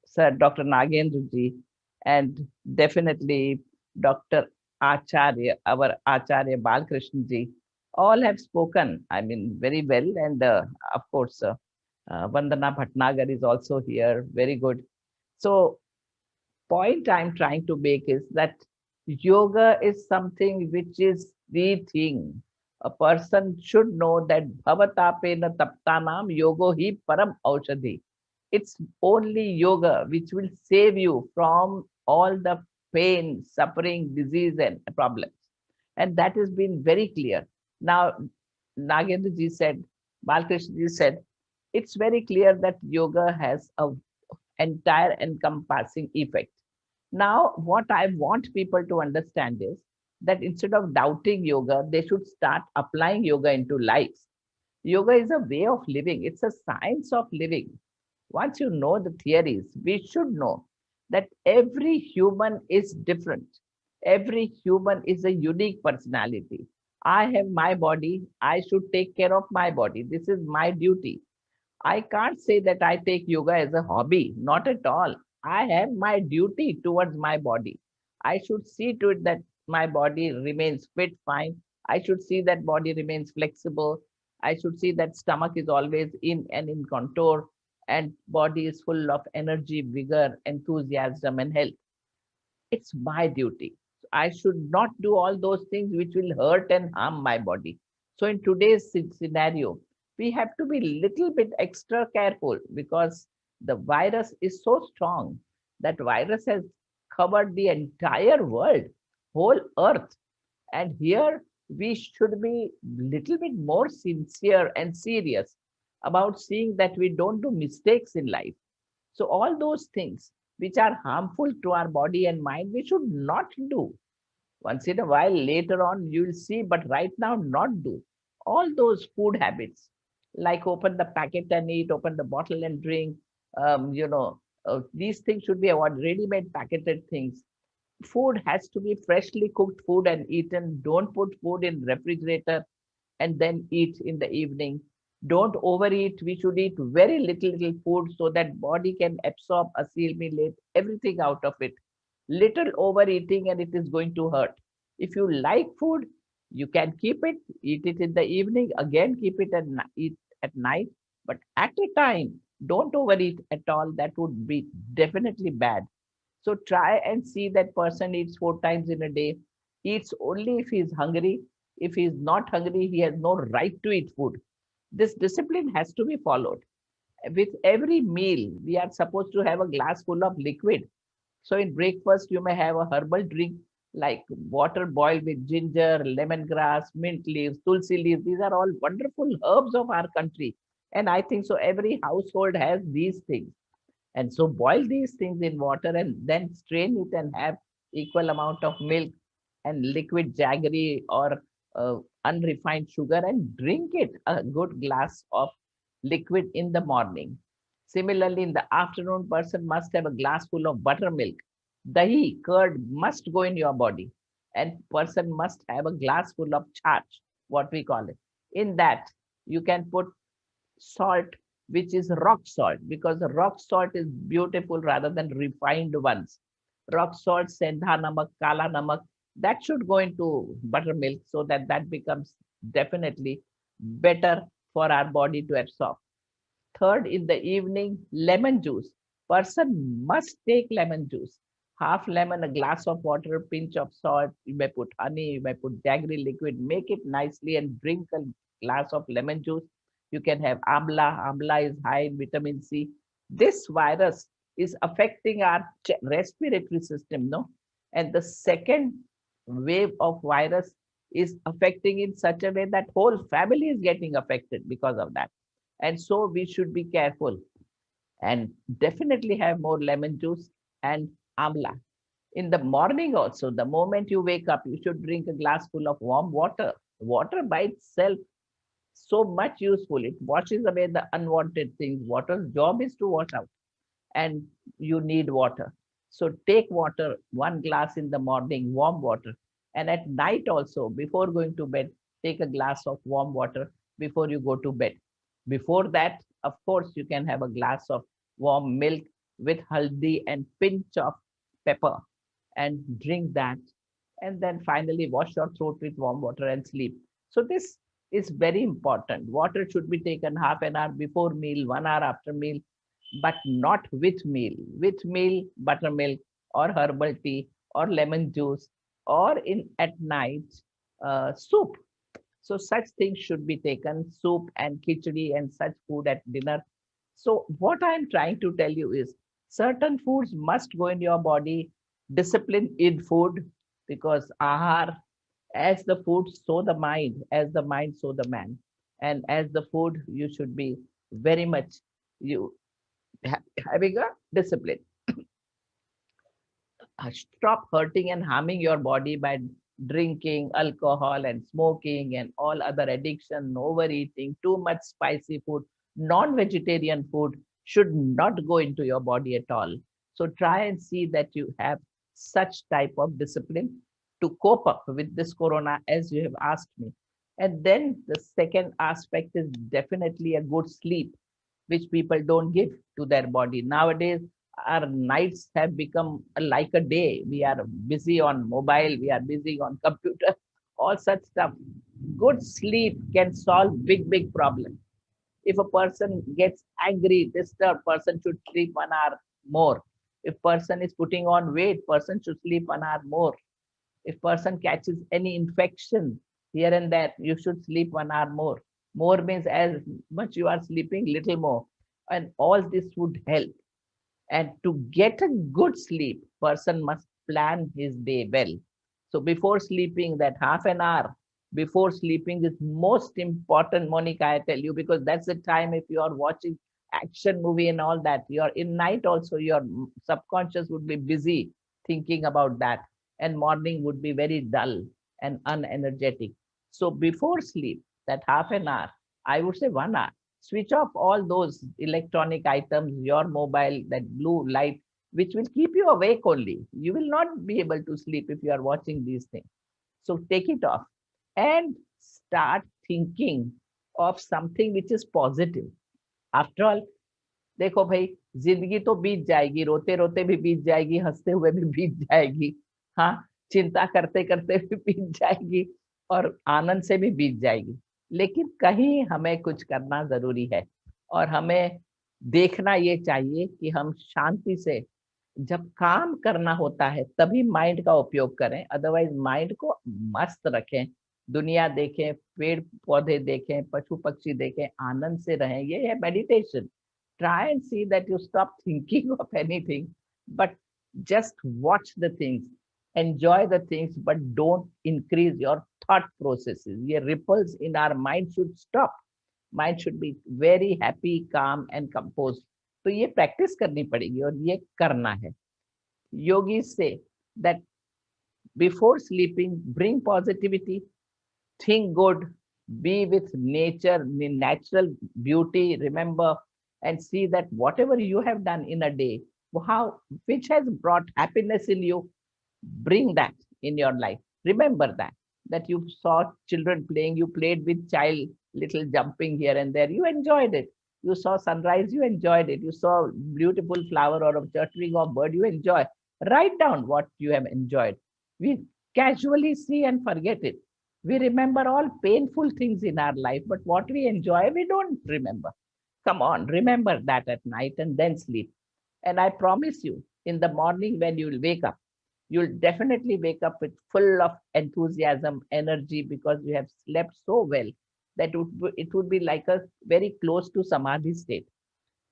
Sir Dr. Nagendra ji, and definitely Dr. Acharya, our Acharya Balkrishnan ji. All have spoken, I mean, very well. And of course, Vandana Bhatnagar is also here. Very good. So, point I'm trying to make is that yoga is something which is the thing. A person should know that bhavatapena taptanam yogo hi param aushadhi. It's only yoga which will save you from all the pain, suffering, disease, and problems. And that has been very clear. Now, Nagendra ji said, Balkrishna ji said, it's very clear that yoga has an entire encompassing effect. Now, what I want people to understand is that instead of doubting yoga, they should start applying yoga into life. Yoga is a way of living. It's a science of living. Once you know the theories, we should know that every human is different. Every human is a unique personality. I have my body. I should take care of my body. This is my duty. I can't say that I take yoga as a hobby. Not at all. I have my duty towards my body. I should see to it that my body remains fit, fine. I should see that body remains flexible. I should see that stomach is always in and in contour and body is full of energy, vigor, enthusiasm, and health. It's my duty. I should not do all those things which will hurt and harm my body. So in today's scenario, we have to be little bit extra careful because the virus is so strong that virus has covered the entire world, whole earth. And here we should be little bit more sincere and serious about seeing that we don't do mistakes in life. So all those things which are harmful to our body and mind, we should not do. Once in a while, later on, you will see, but right now not do. All those food habits, like open the packet and eat, open the bottle and drink, these things should be avoided. Ready-made packeted things. Food has to be freshly cooked food and eaten. Don't put food in refrigerator and then eat in the evening. Don't overeat. We should eat very little food so that body can absorb, assimilate everything out of it. Little overeating and it is going to hurt. If you like food, you can keep it, eat it in the evening, again keep it and eat at night, but at a time, don't overeat at all. That would be definitely bad. So try and see that person eats 4 times in a day, eats only if he is hungry. If he is not hungry, he has no right to eat food. This discipline has to be followed. With every meal, we are supposed to have a glass full of liquid. So in breakfast, you may have a herbal drink like water boiled with ginger, lemongrass, mint leaves, tulsi leaves. These are all wonderful herbs of our country. And I think so every household has these things. And so boil these things in water and then strain it and have equal amount of milk and liquid jaggery or unrefined sugar and drink it, a good glass of liquid in the morning. Similarly, in the afternoon, person must have a glass full of buttermilk. Dahi, curd must go in your body, and person must have a glass full of chaach, what we call it. In that, you can put salt, which is rock salt, because the rock salt is beautiful rather than refined ones. Rock salt, sendha namak, kala namak, that should go into buttermilk so that that becomes definitely better for our body to absorb. Third, in the evening, lemon juice. Person must take lemon juice. Half lemon, a glass of water, a pinch of salt. You may put honey, you may put jaggery liquid, make it nicely and drink a glass of lemon juice. You can have amla. Amla is high in vitamin C. This virus is affecting our respiratory system, no? And the second wave of virus is affecting in such a way that whole family is getting affected because of that. And so we should be careful and definitely have more lemon juice and amla. In the morning also, the moment you wake up, you should drink a glass full of warm water. Water by itself, so much useful. It washes away the unwanted things. Water's job is to wash out, and you need water. So take water, 1 glass in the morning, warm water. And at night also, before going to bed, take a glass of warm water before you go to bed. Before that, of course, you can have a glass of warm milk with haldi and pinch of pepper and drink that. And then finally wash your throat with warm water and sleep. So this is very important. Water should be taken half an hour before meal, 1 hour after meal, but not with meal. With meal, buttermilk or herbal tea or lemon juice, or at night, soup. So such things should be taken, soup and khichdi and such food at dinner. So what I'm trying to tell you is certain foods must go in your body. Discipline in food, because ahar, as the food, so the mind, as the mind, so the man. And as the food, you should be very much having a discipline. Stop hurting and harming your body by drinking alcohol and smoking and all other addiction, overeating, too much spicy food. Non-vegetarian food should not go into your body at all. So try and see that you have such type of discipline to cope up with this corona, as you have asked me. And then the second aspect is definitely a good sleep, which people don't give to their body. Nowadays, our nights have become like a day. We are busy on mobile, we are busy on computer, all such stuff. Good sleep can solve big problems. If a person gets angry, disturbed, person should sleep 1 hour more. If person is putting on weight, person should sleep 1 hour more. If person catches any infection here and there, you should sleep 1 hour more. More means as much you are sleeping, little more. And all this would help. And to get a good sleep, person must plan his day well. So before sleeping, that half an hour before sleeping is most important, Monica, I tell you, because that's the time if you are watching action movie and all that, you're in night also, your subconscious would be busy thinking about that. And morning would be very dull and unenergetic. So before sleep, that half an hour, I would say 1 hour, switch off all those electronic items, your mobile, that blue light, which will keep you awake only. You will not be able to sleep if you are watching these things. So take it off and start thinking of something which is positive. After all, देखो भाई, जिंदगी तो बीत जाएगी, रोते रोते भी बीत जाएगी, हंसते हुए भी बीत जाएगी, हाँ, चिंता करते करते भी बीत जाएगी और आनंद से भी बीत जाएगी. लेकिन कहीं हमें कुछ करना जरूरी है और हमें देखना ये चाहिए कि हम शांति से जब काम करना होता है तभी माइंड का उपयोग करें, अदरवाइज माइंड को मस्त रखें, दुनिया देखें, पेड़ पौधे देखें, पशु पक्षी देखें, आनंद से रहें, ये है meditation. Try and see that you stop thinking of anything but just watch the things, enjoy the things, but don't increase your thought processes. ये ripples in our mind should stop. Mind should be very happy, calm and composed. तो ये practice करनी पड़ेगी और ये करना है। Yogis say that before sleeping, bring positivity, think good, be with nature, natural beauty, remember, and see that whatever you have done in a day, which has brought happiness in you, bring that in your life. Remember that you saw children playing, you played with child, little jumping here and there, you enjoyed it. You saw sunrise, you enjoyed it. You saw beautiful flower or a chirping of bird, you enjoy. Write down what you have enjoyed. We casually see and forget it. We remember all painful things in our life, but what we enjoy, we don't remember. Come on, remember that at night and then sleep. And I promise you, in the morning when you will wake up, you'll definitely wake up with full of enthusiasm, energy, because you have slept so well that it would be like a very close to samadhi state.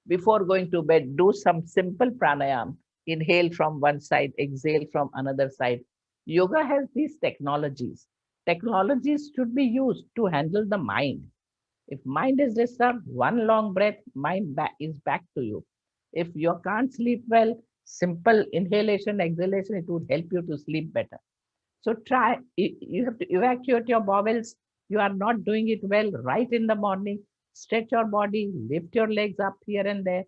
Before going to bed, do some simple pranayam. Inhale from one side, exhale from another side. Yoga has these technologies. Technologies should be used to handle the mind. If mind is disturbed, one long breath, mind is back to you. If you can't sleep well, simple inhalation, exhalation, it would help you to sleep better. So try, you have to evacuate your bowels. You are not doing it well, right in the morning. Stretch your body, lift your legs up here and there.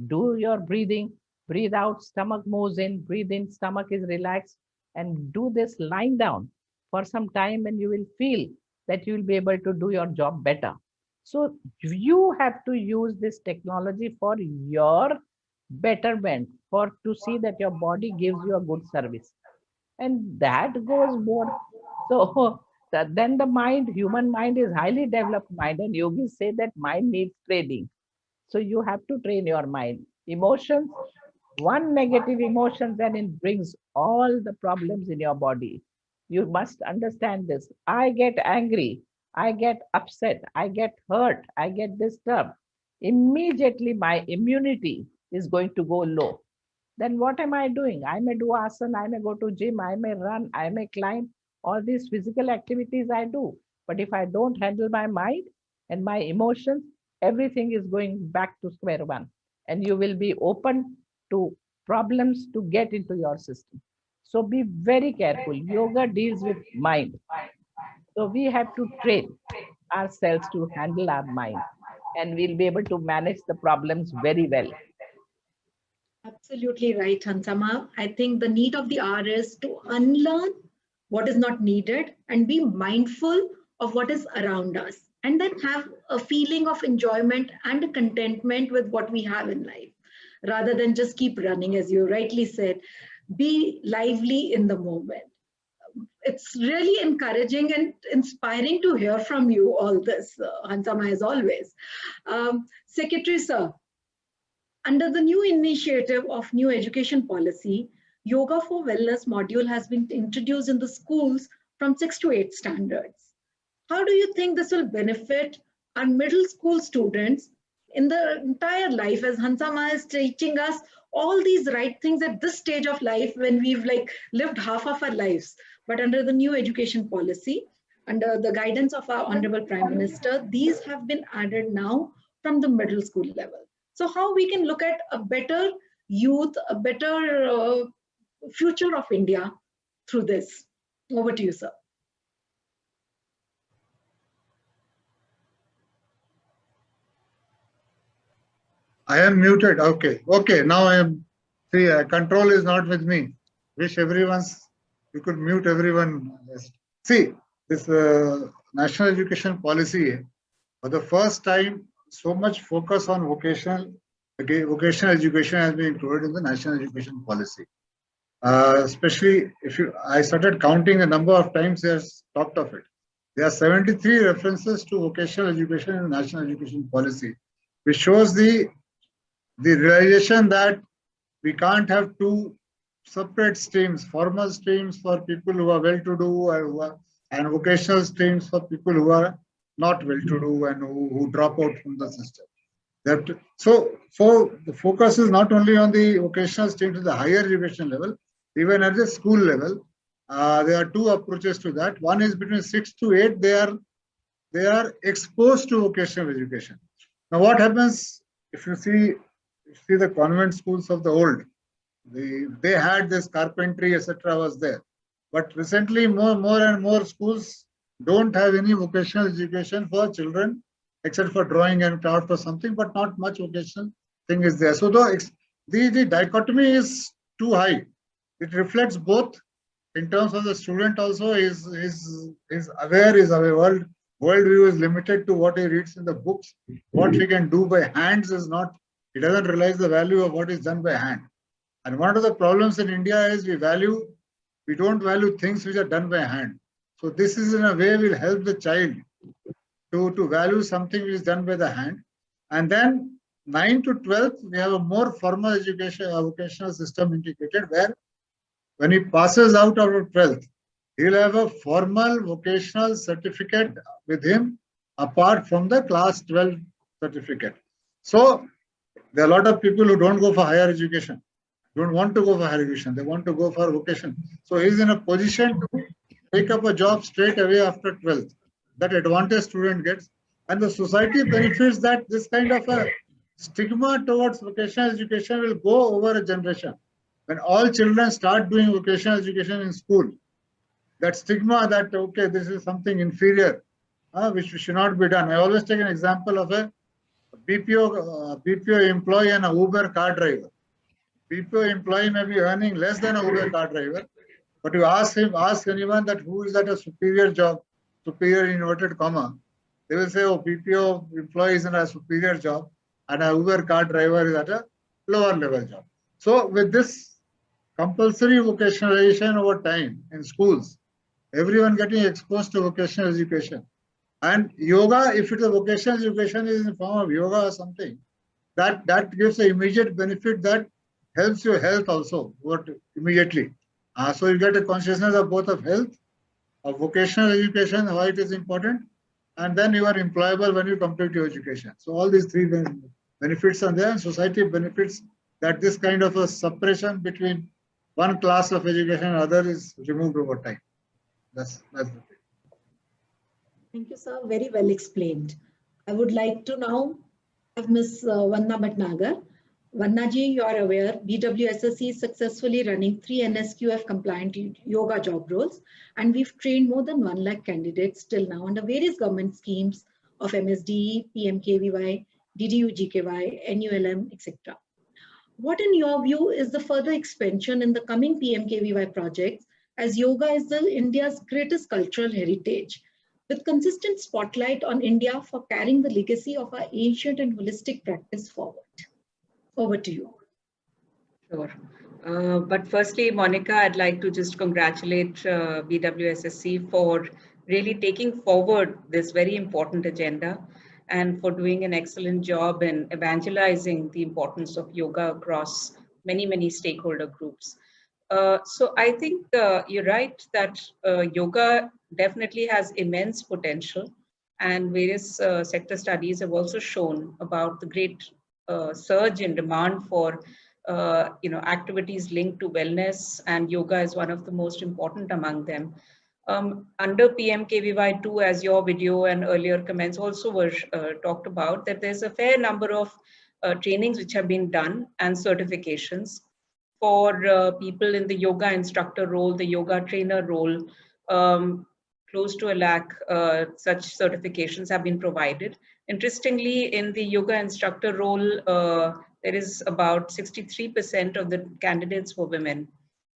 Do your breathing, breathe out, stomach moves in, breathe in, stomach is relaxed. And do this lying down for some time and you will feel that you will be able to do your job better. So you have to use this technology for your betterment, to see that your body gives you a good service, and that goes more. So then the mind, human mind is highly developed mind, and yogis say that mind needs training. So you have to train your mind. Emotions, one negative emotion, then it brings all the problems in your body. You must understand this. I get angry, I get upset, I get hurt, I get disturbed. Immediately my immunity is going to go low. Then what am I doing? I may do asana, I may go to gym, I may run, I may climb, all these physical activities I do. But if I don't handle my mind and my emotions, everything is going back to square one. And you will be open to problems to get into your system. So be very careful. Yoga deals with mind. So we have to train ourselves to handle our mind, and we'll be able to manage the problems very well. Absolutely right, Hansama. I think the need of the hour is to unlearn what is not needed and be mindful of what is around us, and then have a feeling of enjoyment and a contentment with what we have in life, rather than just keep running, as you rightly said. Be lively in the moment. It's really encouraging and inspiring to hear from you all this, Hansama, as always. Secretary Sir, under the new initiative of new education policy, Yoga for Wellness module has been introduced in the schools from 6 to 8 standards. How do you think this will benefit our middle school students in the entire life, as Hansama is teaching us all these right things at this stage of life when we've lived half of our lives? But under the new education policy, under the guidance of our Honorable Prime Minister, these have been added now from the middle school level. So how we can look at a better youth, a better future of India through this? Over to you, sir. I am muted. Okay. Now I am. See, control is not with me. Wish you could mute everyone. See, this national education policy, for the first time, so much focus on vocational education has been included in the national education policy. Especially I started counting the number of times they have talked of it. There are 73 references to vocational education in National Education Policy, which shows the realization that we can't have two separate streams, formal streams for people who are well-to-do and vocational streams for people who are not well-to-do and who drop out from the system. So the focus is not only on the vocational stream to the higher education level, even at the school level. There are two approaches to that. One is between 6 to 8, they are exposed to vocational education. Now what happens if you see the convent schools of the old, they had this carpentry, etc. was there. But recently more and more schools don't have any vocational education for children, except for drawing and craft or something, but not much vocational thing is there. So the dichotomy is too high. It reflects both in terms of the student also is aware, is aware. Worldview is limited to what he reads in the books. What he can do by hands is not, he doesn't realize the value of what is done by hand. And one of the problems in India is we don't value things which are done by hand. So this is in a way will help the child to value something which is done by the hand. And then 9 to 12th, we have a more formal education, vocational system integrated, where when he passes out of 12th, he'll have a formal vocational certificate with him apart from the class 12 certificate. So there are a lot of people who don't go for higher education, don't want to go for higher education, they want to go for vocation. So he's in a position to take up a job straight away after 12th. That advantage student gets, and the society benefits that this kind of a stigma towards vocational education will go over a generation. When all children start doing vocational education in school, that stigma that, okay, this is something inferior, which should not be done. I always take an example of a BPO employee and a Uber car driver. BPO employee may be earning less than a Uber car driver, but you ask anyone that who is at a superior job, superior in inverted comma, they will say, oh, BPO employee is in a superior job and a Uber car driver is at a lower level job. So with this compulsory vocationalization over time in schools, everyone getting exposed to vocational education. And yoga, if it is a vocational education is in the form of yoga or something, that gives an immediate benefit that helps your health also immediately. So you get a consciousness of both of health, of vocational education, why it is important, and then you are employable when you complete your education. So all these three benefits are there, and society benefits that this kind of a separation between one class of education and other is removed over time. That's the thing. Thank you, sir. Very well explained. I would like to now have Ms. Vanna Bhatnagar. Vanna ji, you are aware, BWSSC is successfully running 3 NSQF compliant yoga job roles, and we've trained more than 1 lakh candidates till now under various government schemes of MSDE, PMKVY, DDU-GKY, NULM, etc. What in your view is the further expansion in the coming PMKVY projects, as yoga is India's greatest cultural heritage, with consistent spotlight on India for carrying the legacy of our ancient and holistic practice forward? Over to you. Sure. But firstly, Monica, I'd like to just congratulate BWSSC for really taking forward this very important agenda and for doing an excellent job in evangelizing the importance of yoga across many, many stakeholder groups. So I think you're right that yoga definitely has immense potential, and various sector studies have also shown about the great surge in demand for activities linked to wellness, and yoga is one of the most important among them. Under PMKVY2, as your video and earlier comments also were talked about, that there's a fair number of trainings which have been done and certifications for people in the yoga instructor role, the yoga trainer role. Close to 1 lakh such certifications have been provided. Interestingly, in the yoga instructor role, there is about 63% of the candidates were women.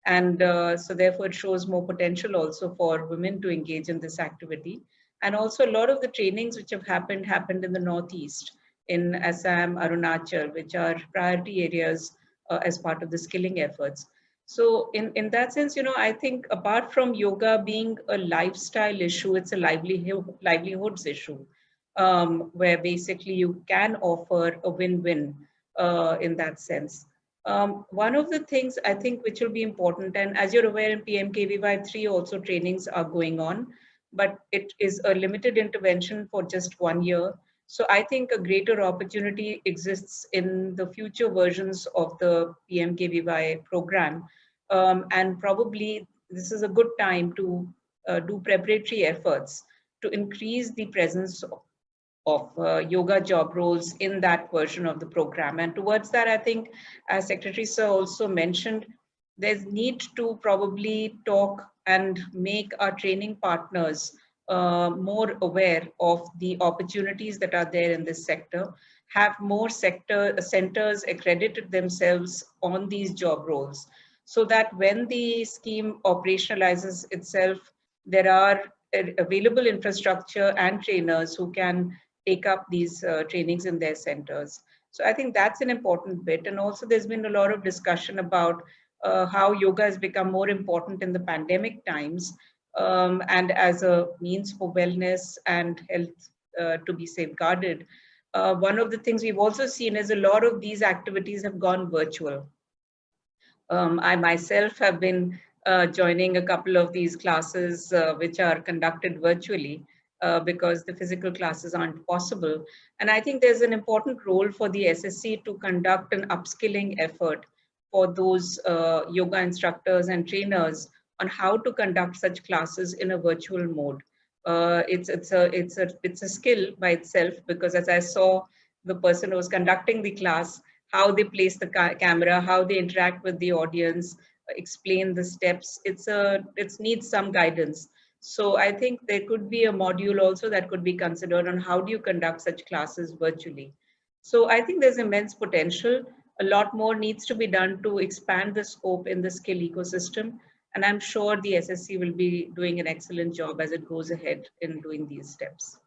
And so therefore it shows more potential also for women to engage in this activity. And also a lot of the trainings which have happened in the Northeast, in Assam, Arunachal, which are priority areas as part of the skilling efforts. So in that sense, I think apart from yoga being a lifestyle issue, it's a livelihoods issue, where basically you can offer a win-win in that sense. One of the things I think which will be important, and as you're aware in PMKVY 3 also trainings are going on, but it is a limited intervention for just 1 year. So I think a greater opportunity exists in the future versions of the PMKVY program. And probably this is a good time to do preparatory efforts to increase the presence of yoga job roles in that version of the program. And towards that, I think, as Secretary Sir also mentioned, there's need to probably talk and make our training partners more aware of the opportunities that are there in this sector, have more centers accredited themselves on these job roles, so that when the scheme operationalizes itself, there are available infrastructure and trainers who can take up these trainings in their centers. So I think that's an important bit. And also there's been a lot of discussion about how yoga has become more important in the pandemic times, and as a means for wellness and health to be safeguarded. One of the things we've also seen is a lot of these activities have gone virtual. I myself have been joining a couple of these classes which are conducted virtually because the physical classes aren't possible. And I think there's an important role for the SSC to conduct an upskilling effort for those yoga instructors and trainers on how to conduct such classes in a virtual mode. It's a skill by itself, because as I saw the person who was conducting the class, how they place the camera, how they interact with the audience, explain the steps. It needs some guidance. So I think there could be a module also that could be considered on how do you conduct such classes virtually. So I think there's immense potential. A lot more needs to be done to expand the scope in the skill ecosystem. And I'm sure the SSC will be doing an excellent job as it goes ahead in doing these steps.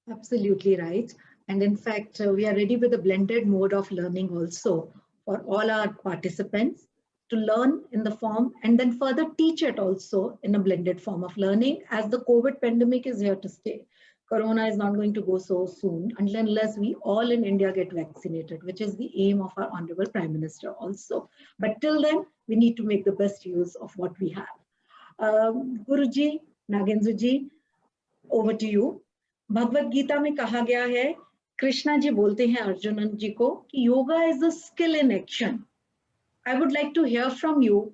Absolutely right. And in fact, we are ready with a blended mode of learning also for all our participants to learn in the form and then further teach it also in a blended form of learning, as the COVID pandemic is here to stay. Corona is not going to go so soon unless we all in India get vaccinated, which is the aim of our Honorable Prime Minister also. But till then, we need to make the best use of what we have. Guruji, Nagendra ji, over to you. Bhagavad Gita में कहा गया है, कृष्णा जी बोलते हैं अर्जुनन जी को कि yoga is a skill in action. I would like to hear from you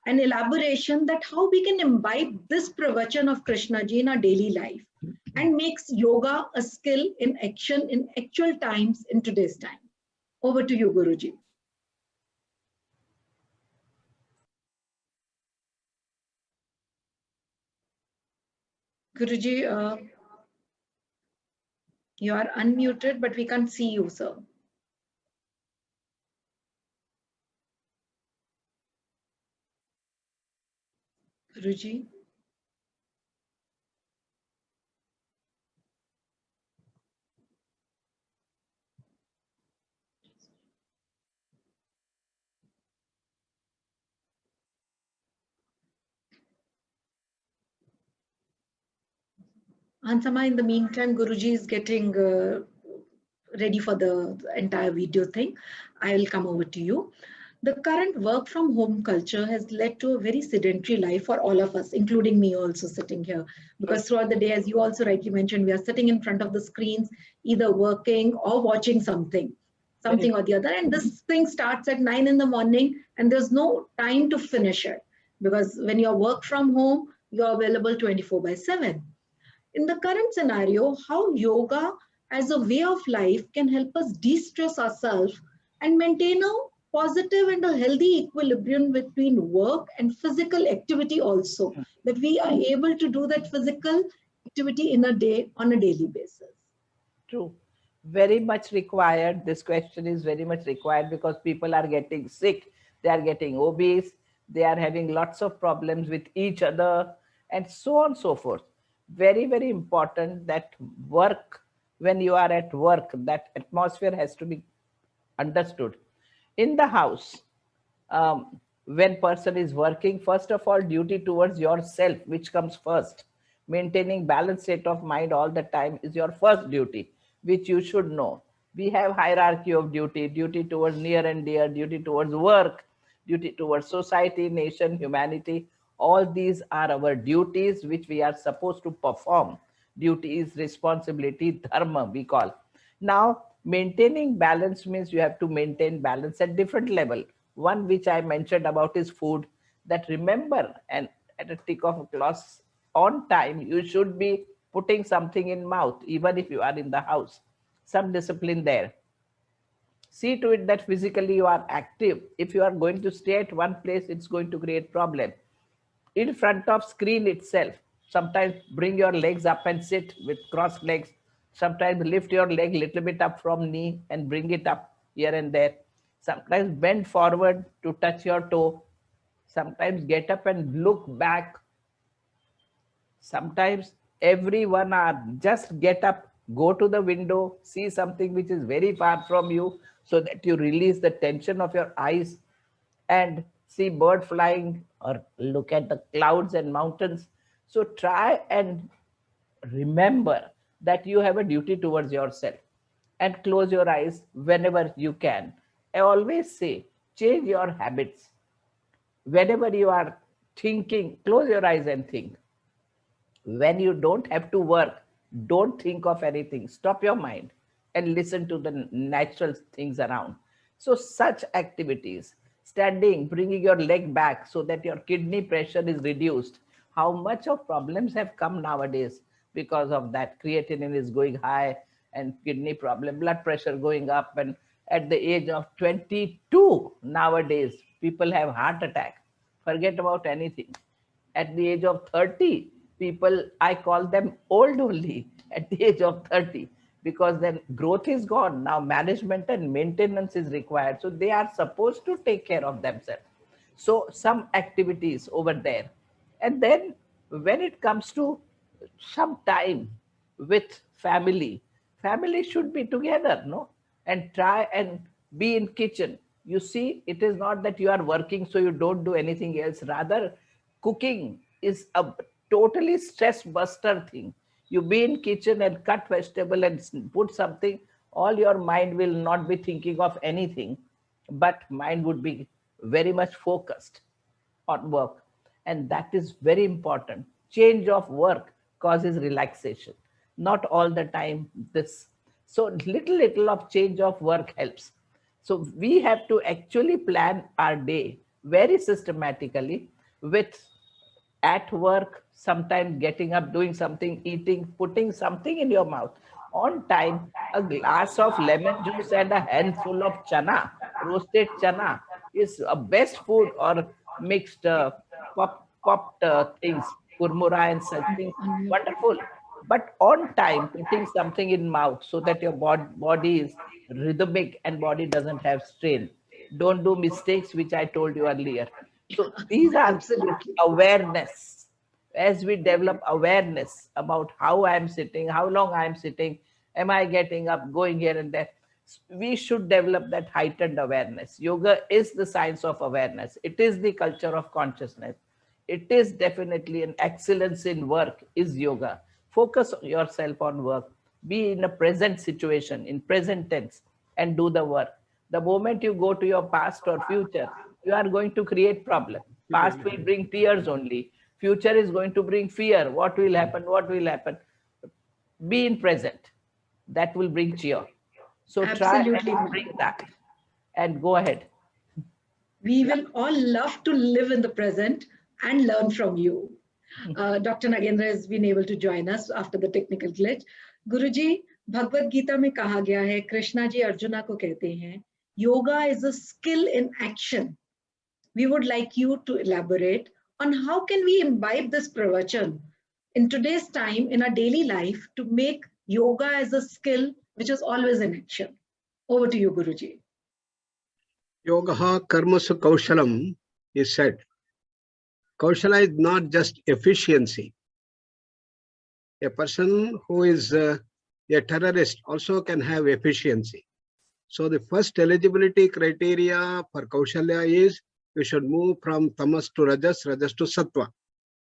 an elaboration that how we can imbibe this pravachan of Krishna ji in our daily life and makes yoga a skill in action in actual times in today's time. Over to you, Guruji. Guruji, you are unmuted, but we can't see you, sir. Guruji. Ansama, in the meantime, Guruji is getting ready for the entire video thing. I will come over to you. The current work from home culture has led to a very sedentary life for all of us, including me also sitting here. Because throughout the day, as you also rightly mentioned, we are sitting in front of the screens, either working or watching something or the other. And this thing starts at 9 in the morning and there's no time to finish it. Because when you work from home, you're available 24/7. In the current scenario, how yoga as a way of life can help us de-stress ourselves and maintain a positive and a healthy equilibrium between work and physical activity also, that we are able to do that physical activity in a day on a daily basis. True. Very much required. This question is very much required because people are getting sick. They are getting obese. They are having lots of problems with each other and so on and so forth. Very, very important that work, when you are at work, that atmosphere has to be understood. In the house, When person is working, first of all, duty towards yourself, which comes first. Maintaining balanced state of mind all the time is your first duty, which you should know. We have hierarchy of duty, duty towards near and dear, duty towards work, duty towards society, nation, humanity. All these are our duties which we are supposed to perform. Duty is responsibility, dharma we call. Now, maintaining balance means you have to maintain balance at different level. One which I mentioned about is food, that remember, and at a tick of a clock on time, you should be putting something in mouth, even if you are in the house. Some discipline there. See to it that physically you are active. If you are going to stay at one place, it's going to create problem. In front of screen itself, sometimes bring your legs up and sit with crossed legs. Sometimes lift your leg little bit up from knee and bring it up here and there. Sometimes bend forward to touch your toe. Sometimes get up and look back. Sometimes everyone are just get up, go to the window, see something which is very far from you, so that you release the tension of your eyes and see bird flying or look at the clouds and mountains. So try and remember that you have a duty towards yourself and close your eyes whenever you can. I always say, change your habits. Whenever you are thinking, close your eyes and think. When you don't have to work, don't think of anything. Stop your mind and listen to the natural things around. So such activities, standing, bringing your leg back so that your kidney pressure is reduced. How much of problems have come nowadays because of that? Creatinine is going high and kidney problem, blood pressure going up. And at the age of 22 nowadays, people have heart attack. Forget about anything. At the age of 30, people, I call them old only at the age of 30, because then growth is gone. Now management and maintenance is required. So they are supposed to take care of themselves. So some activities over there. And then when it comes to some time with family, family should be together, no? And try and be in kitchen. You see, it is not that you are working so you don't do anything else. Rather, cooking is a totally stress buster thing. You be in kitchen and cut vegetable and put something, all your mind will not be thinking of anything, but mind would be very much focused on work. And that is very important. Change of work causes relaxation. Not all the time this. So little of change of work helps. So we have to actually plan our day very systematically with at work, sometimes getting up, doing something, eating, putting something in your mouth. On time, a glass of lemon juice and a handful of chana, roasted chana, is a best food, or mixed popped things, kurmura and such things, wonderful. But on time, putting something in mouth so that your body is rhythmic and body doesn't have strain. Don't do mistakes, which I told you earlier. So these are absolutely awareness. As we develop awareness about how I am sitting, how long I am sitting, am I getting up, going here and there, we should develop that heightened awareness. Yoga is the science of awareness. It is the culture of consciousness. It is definitely an excellence in work is yoga. Focus yourself on work. Be in a present situation, in present tense, and do the work. The moment you go to your past or future, you are going to create problem. Past will bring tears only. Future is going to bring fear. What will happen? What will happen? Be in present. That will bring cheer. So absolutely. Try and bring that and go ahead. We will all love to live in the present and learn from you. Dr. Nagendra has been able to join us after the technical glitch. Guruji, Bhagavad Gita में कहा गया है, कृष्णा जी अर्जुना को कहते हैं, yoga is a skill in action. We would like you to elaborate on how can we imbibe this pravachan in today's time in our daily life to make yoga as a skill which is always in action. Over to you, Guruji. Yogaha karmasu kaushalam is said. Kaushala is not just efficiency. A person who is a terrorist also can have efficiency. So the first eligibility criteria for Kaushalya is we should move from tamas to rajas, rajas to sattva.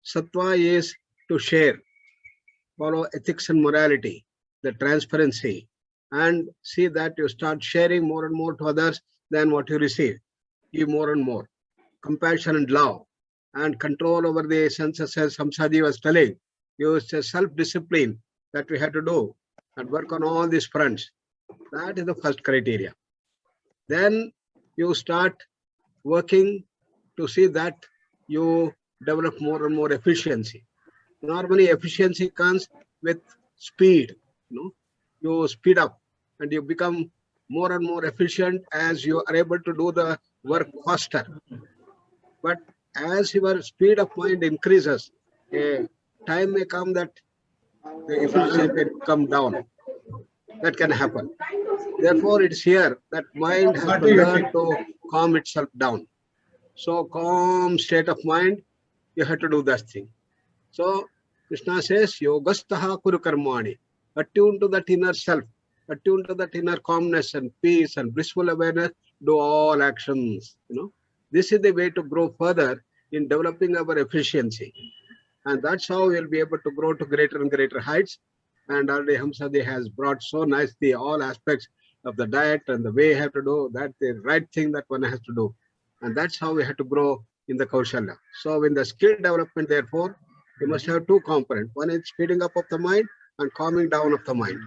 Sattva is to share, follow ethics and morality, the transparency, and see that you start sharing more and more to others than what you receive. Give more and more. Compassion and love, and control over the senses, as Hamsaji was telling. Use self-discipline that we have to do and work on all these fronts. That is the first criteria. Then you start working to see that you develop more and more efficiency. Normally, efficiency comes with speed. You speed up and you become more and more efficient as you are able to do the work faster. But as your speed of mind increases, a time may come that the efficiency can come down. That can happen. Therefore, it's here that mind has to learn to calm itself down. So, calm state of mind, you have to do that thing. So, Krishna says, Yogastaha Kuru Karmani. Attune to that inner self, attune to that inner calmness and peace and blissful awareness, do all actions. This is the way to grow further in developing our efficiency. And that's how we'll be able to grow to greater and greater heights. And already Hamsadi has brought so nicely all aspects of the diet and the way you have to do that, the right thing that one has to do. And that's how we have to grow in the Kaushalya. So in the skill development, therefore, you must have two components. One is speeding up of the mind and calming down of the mind.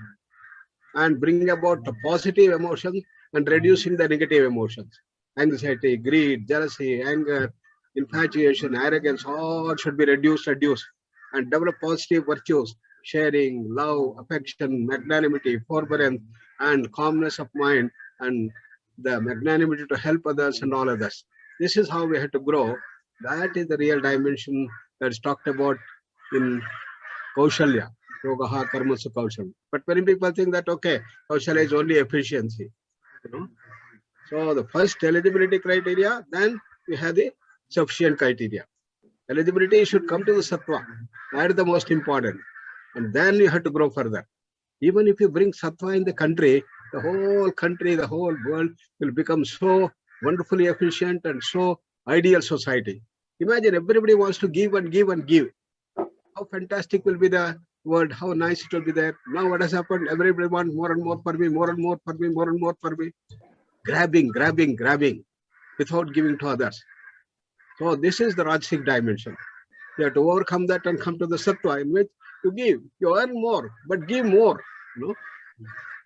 And bringing about the positive emotions and reducing the negative emotions. Anxiety, greed, jealousy, anger, infatuation, arrogance, all should be reduced. And develop positive virtues, sharing, love, affection, magnanimity, forbearance, and calmness of mind, and the magnanimity to help others and all others. This is how we have to grow. That is the real dimension that is talked about in Kaushalya, Yogaha Karmasu Kaushalya. But many people think that, okay, Kaushalya is only efficiency. So the first eligibility criteria, then we have the sufficient criteria. Eligibility should come to the sattva. That is the most important. And then you have to grow further. Even if you bring sattva in the country, the whole world will become so wonderfully efficient and so ideal society. Imagine everybody wants to give and give and give. How fantastic will be the world, how nice it will be there. Now what has happened? Everybody wants more and more for me, more and more for me, more and more for me. Grabbing without giving to others. So this is the Rajasic dimension. You have to overcome that and come to the sattva in which you give. You earn more, but give more.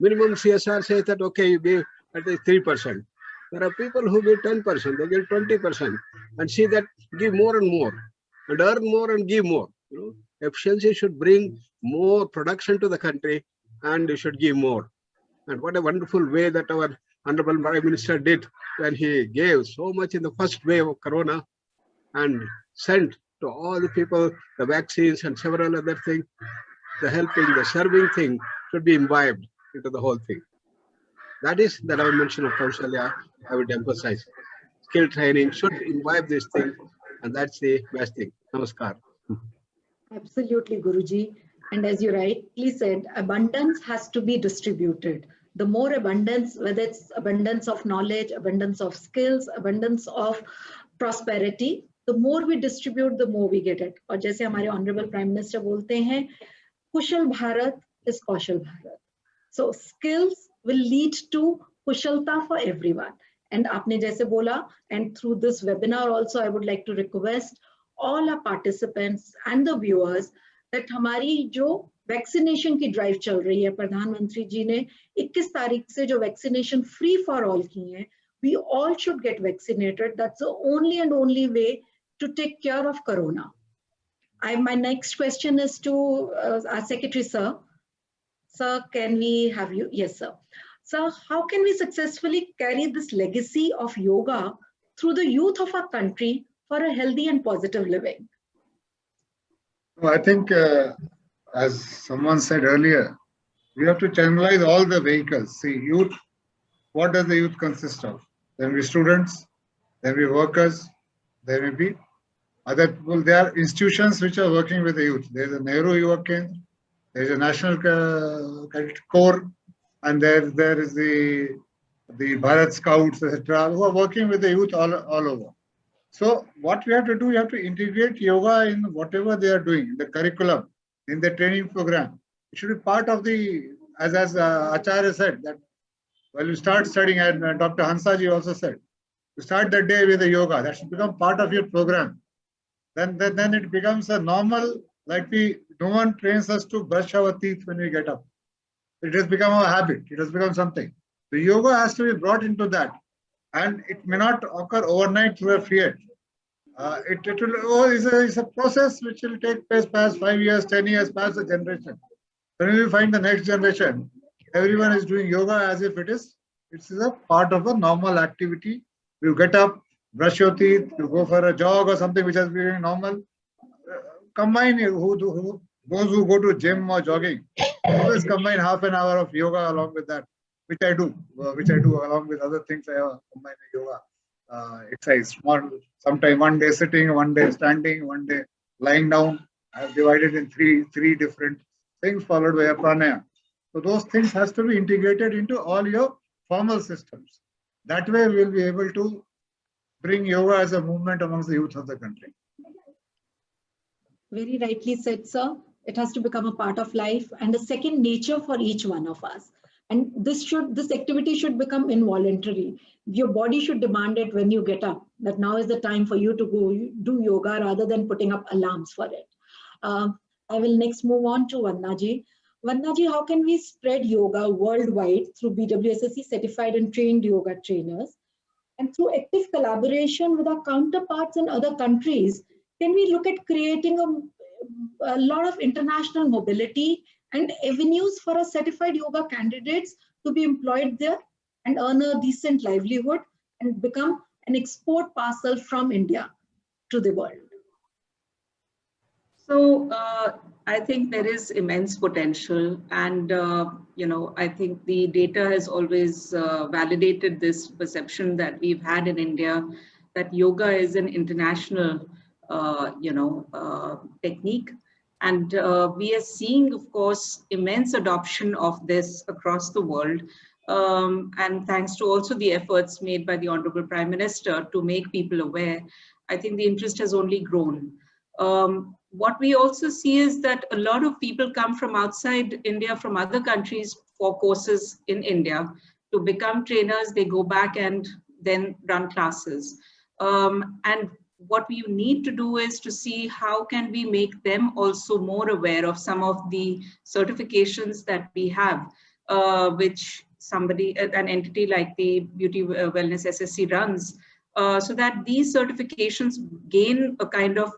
Minimum CSR says that, okay, you give at least 3%. There are people who give 10%, they give 20%, and see that give more and more, and earn more and give more. Efficiency should bring more production to the country, and you should give more. And what a wonderful way that our Honorable Prime Minister did when he gave so much in the first wave of Corona and sent to all the people the vaccines and several other things. The helping, the serving thing should be imbibed into the whole thing. That is the dimension of Kaushalya I would emphasize. Skill training should imbibe this thing, and that's the best thing. Namaskar. Absolutely, Guruji. And as you rightly said, abundance has to be distributed. The more abundance, whether it's abundance of knowledge, abundance of skills, abundance of prosperity, the more we distribute, the more we get it. और जैसे हमारे Honorable Prime Minister बोलते हैं, कुशल Bharat is Kaushal Bharat. So skills will lead to kushalta for everyone. And आपने जैसे बोला, and through this webinar also, I would like to request all our participants and the viewers that हमारी जो vaccination की drive चल रही है, प्रधानमंत्री जी ने 21 तारीख से जो वैक्सीनेशन फ्री फॉर ऑल की है, we all should get vaccinated. That's the only and only way to take care of corona. My next question is to our secretary, sir. Sir, can we have you? Yes, sir. Sir, how can we successfully carry this legacy of yoga through the youth of our country for a healthy and positive living? I think, as someone said earlier, we have to channelize all the vehicles. See, youth, what does the youth consist of? There may be students, there may be workers, there may be other people. There are institutions which are working with the youth. There is a Nehru Yuva Kendra, there is a National Corps, and there is the Bharat Scouts, etc., who are working with the youth all over. So what we have to do, we have to integrate yoga in whatever they are doing, the curriculum, in the training program. It should be part of the, as Acharya said, that while you start studying, and Dr. Hansaji also said, you start the day with the yoga. That should become part of your program. Then it becomes a normal, like no one trains us to brush our teeth when we get up. It has become a habit. It has become something. The yoga has to be brought into that. And it may not occur overnight through a fiat. It's a process which will take place past 5 years, 10 years, past a generation. When we find the next generation, everyone is doing yoga as if it's a part of a normal activity. You get up, brush your teeth, you go for a jog or something which has been normal. Combine those who go to gym or jogging, always combine half an hour of yoga along with that, which I do along with other things. I combine the yoga exercise. Sometime one day sitting, one day standing, one day lying down. I have divided in three different things, followed by a pranayama. So those things has to be integrated into all your formal systems. That way we will be able to bring yoga as a movement amongst the youth of the country. Very rightly said, sir. It has to become a part of life and a second nature for each one of us. And this activity should become involuntary. Your body should demand it when you get up, that now is the time for you to go do yoga rather than putting up alarms for it. I will next move on to Vannaji. Vannaji, how can we spread yoga worldwide through BWSSC certified and trained yoga trainers? And through active collaboration with our counterparts in other countries, can we look at creating a lot of international mobility and avenues for our certified yoga candidates to be employed there and earn a decent livelihood and become an export parcel from India to the world? So I think there is immense potential, and I think the data has always validated this perception that we've had in India that yoga is an international technique, and we are seeing, of course, immense adoption of this across the world, and thanks to also the efforts made by the Honorable Prime Minister to make people aware, I think the interest has only grown. What we also see is that a lot of people come from outside India, from other countries, for courses in India to become trainers. They go back and then run classes. And what we need to do is to see how can we make them also more aware of some of the certifications that we have, which an entity like the Beauty Wellness SSC runs, so that these certifications gain a kind of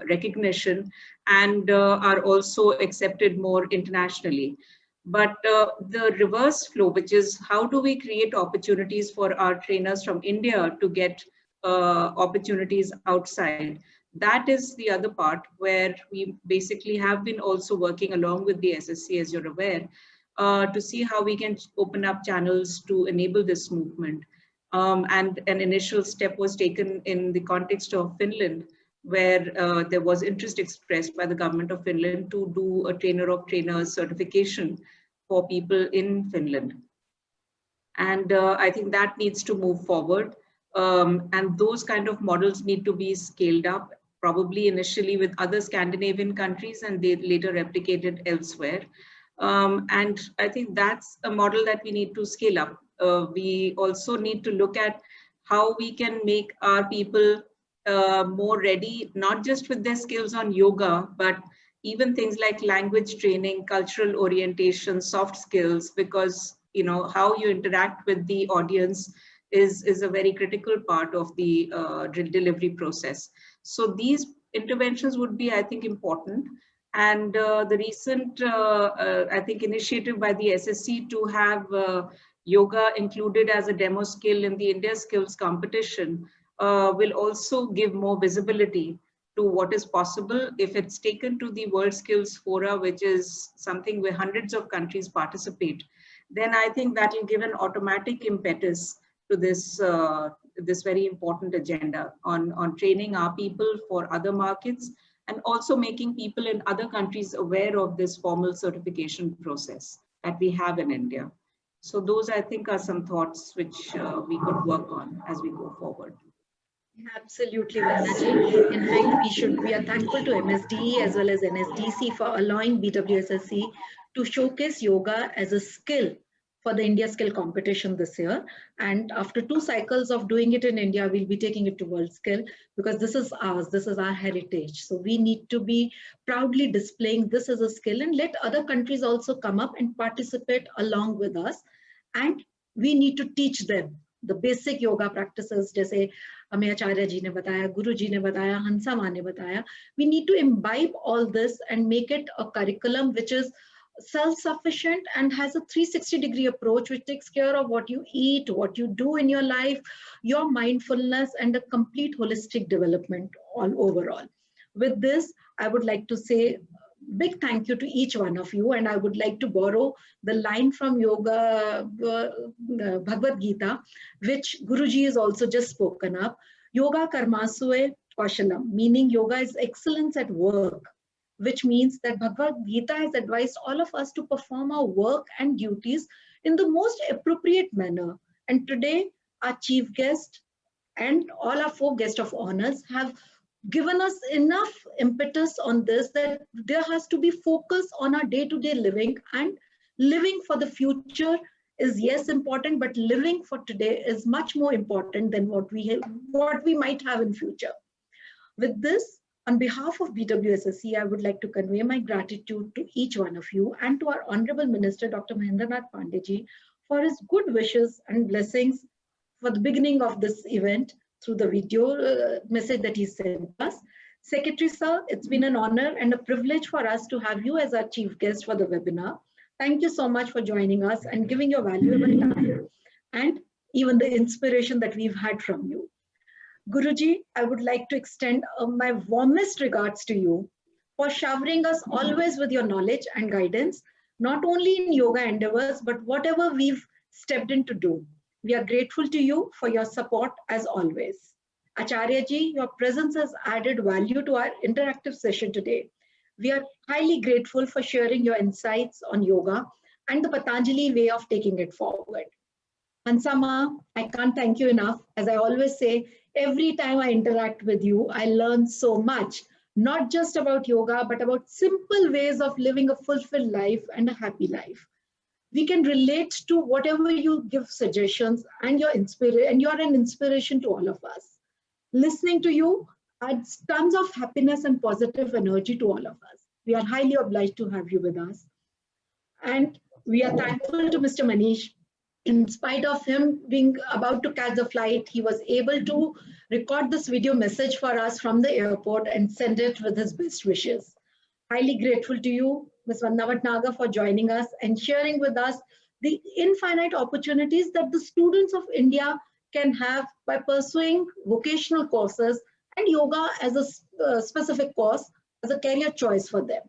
recognition and are also accepted more internationally. But the reverse flow, which is how do we create opportunities for our trainers from India to get opportunities outside? That is the other part where we basically have been also working along with the SSC, as you're aware, to see how we can open up channels to enable this movement. And an initial step was taken in the context of Finland, where there was interest expressed by the government of Finland to do a trainer of trainers certification for people in Finland. And I think that needs to move forward. And those kind of models need to be scaled up, probably initially with other Scandinavian countries, and they later replicated elsewhere. And I think that's a model that we need to scale up. We also need to look at how we can make our people more ready, not just with their skills on yoga, but even things like language training, cultural orientation, soft skills, because how you interact with the audience is a very critical part of the delivery process. So these interventions would be, I think, important. And the recent, I think, initiative by the SSC to have yoga included as a demo skill in the India Skills competition will also give more visibility to what is possible. If it's taken to the World Skills Fora, which is something where hundreds of countries participate, then I think that will give an automatic impetus to this this very important agenda on training our people for other markets, and also making people in other countries aware of this formal certification process that we have in India. So those, I think, are some thoughts which we could work on as we go forward. Absolutely, Vannaji. In fact, we are thankful to MSDE as well as NSDC for allowing BWSSC to showcase yoga as a skill for the India Skill Competition this year. And after 2 cycles of doing it in India, we'll be taking it to World Skill, because this is ours, this is our heritage. So we need to be proudly displaying this as a skill and let other countries also come up and participate along with us. And we need to teach them the basic yoga practices, जैसे हमें आचार्य जी ने बताया, गुरु जी ने बताया, हंसा माँ ने बताया. We need to imbibe all this and make it a curriculum which is self-sufficient and has a 360-degree approach, which takes care of what you eat, what you do in your life, your mindfulness, and a complete holistic development all overall. With this, I would like to say big thank you to each one of you, and I would like to borrow the line from Yoga Bhagavad Gita, which Guruji has also just spoken up. Yoga karmasue kaushalam, meaning yoga is excellence at work, which means that Bhagavad Gita has advised all of us to perform our work and duties in the most appropriate manner. And today, our chief guest and all our 4 guests of honors have given us enough impetus on this, that there has to be focus on our day-to-day living, and living for the future is yes important, but living for today is much more important than what we might have in future. With this, on behalf of BWSSC, I would like to convey my gratitude to each one of you and to our Honorable Minister, Dr. Mahendranath Pandey, for his good wishes and blessings for the beginning of this event through the video message that he sent us. Secretary Sir, it's been an honor and a privilege for us to have you as our chief guest for the webinar. Thank you so much for joining us and giving your valuable time and even the inspiration that we've had from you. Guruji, I would like to extend my warmest regards to you for showering us always with your knowledge and guidance, not only in yoga endeavors, but whatever we've stepped in to do. We are grateful to you for your support as always. Acharya ji, your presence has added value to our interactive session today. We are highly grateful for sharing your insights on yoga and the Patanjali way of taking it forward. Hansama, I can't thank you enough. As I always say, every time I interact with you, I learn so much, not just about yoga, but about simple ways of living a fulfilled life and a happy life. We can relate to whatever you give suggestions, and you're an inspiration to all of us. Listening to you adds tons of happiness and positive energy to all of us. We are highly obliged to have you with us. And we are thankful to Mr. Manish. In spite of him being about to catch the flight, he was able to record this video message for us from the airport and send it with his best wishes. Highly grateful to you, Ms. Vannavat Naga, for joining us and sharing with us the infinite opportunities that the students of India can have by pursuing vocational courses and yoga as a specific course as a career choice for them.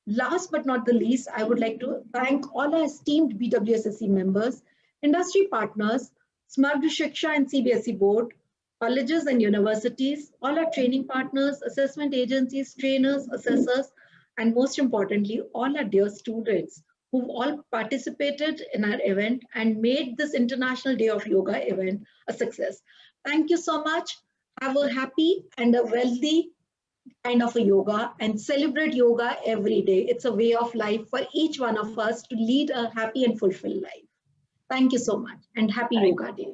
Last but not the least, I would like to thank all our esteemed BWSSC members, industry partners, Smarg Shiksha and CBSE board, colleges and universities, all our training partners, assessment agencies, trainers, assessors, and most importantly, all our dear students who've all participated in our event and made this International Day of Yoga event a success. Thank you so much. Have a happy and a wealthy kind of a yoga, and celebrate yoga every day. It's a way of life for each one of us to lead a happy and fulfilled life. Thank you so much, and happy Yoga Day.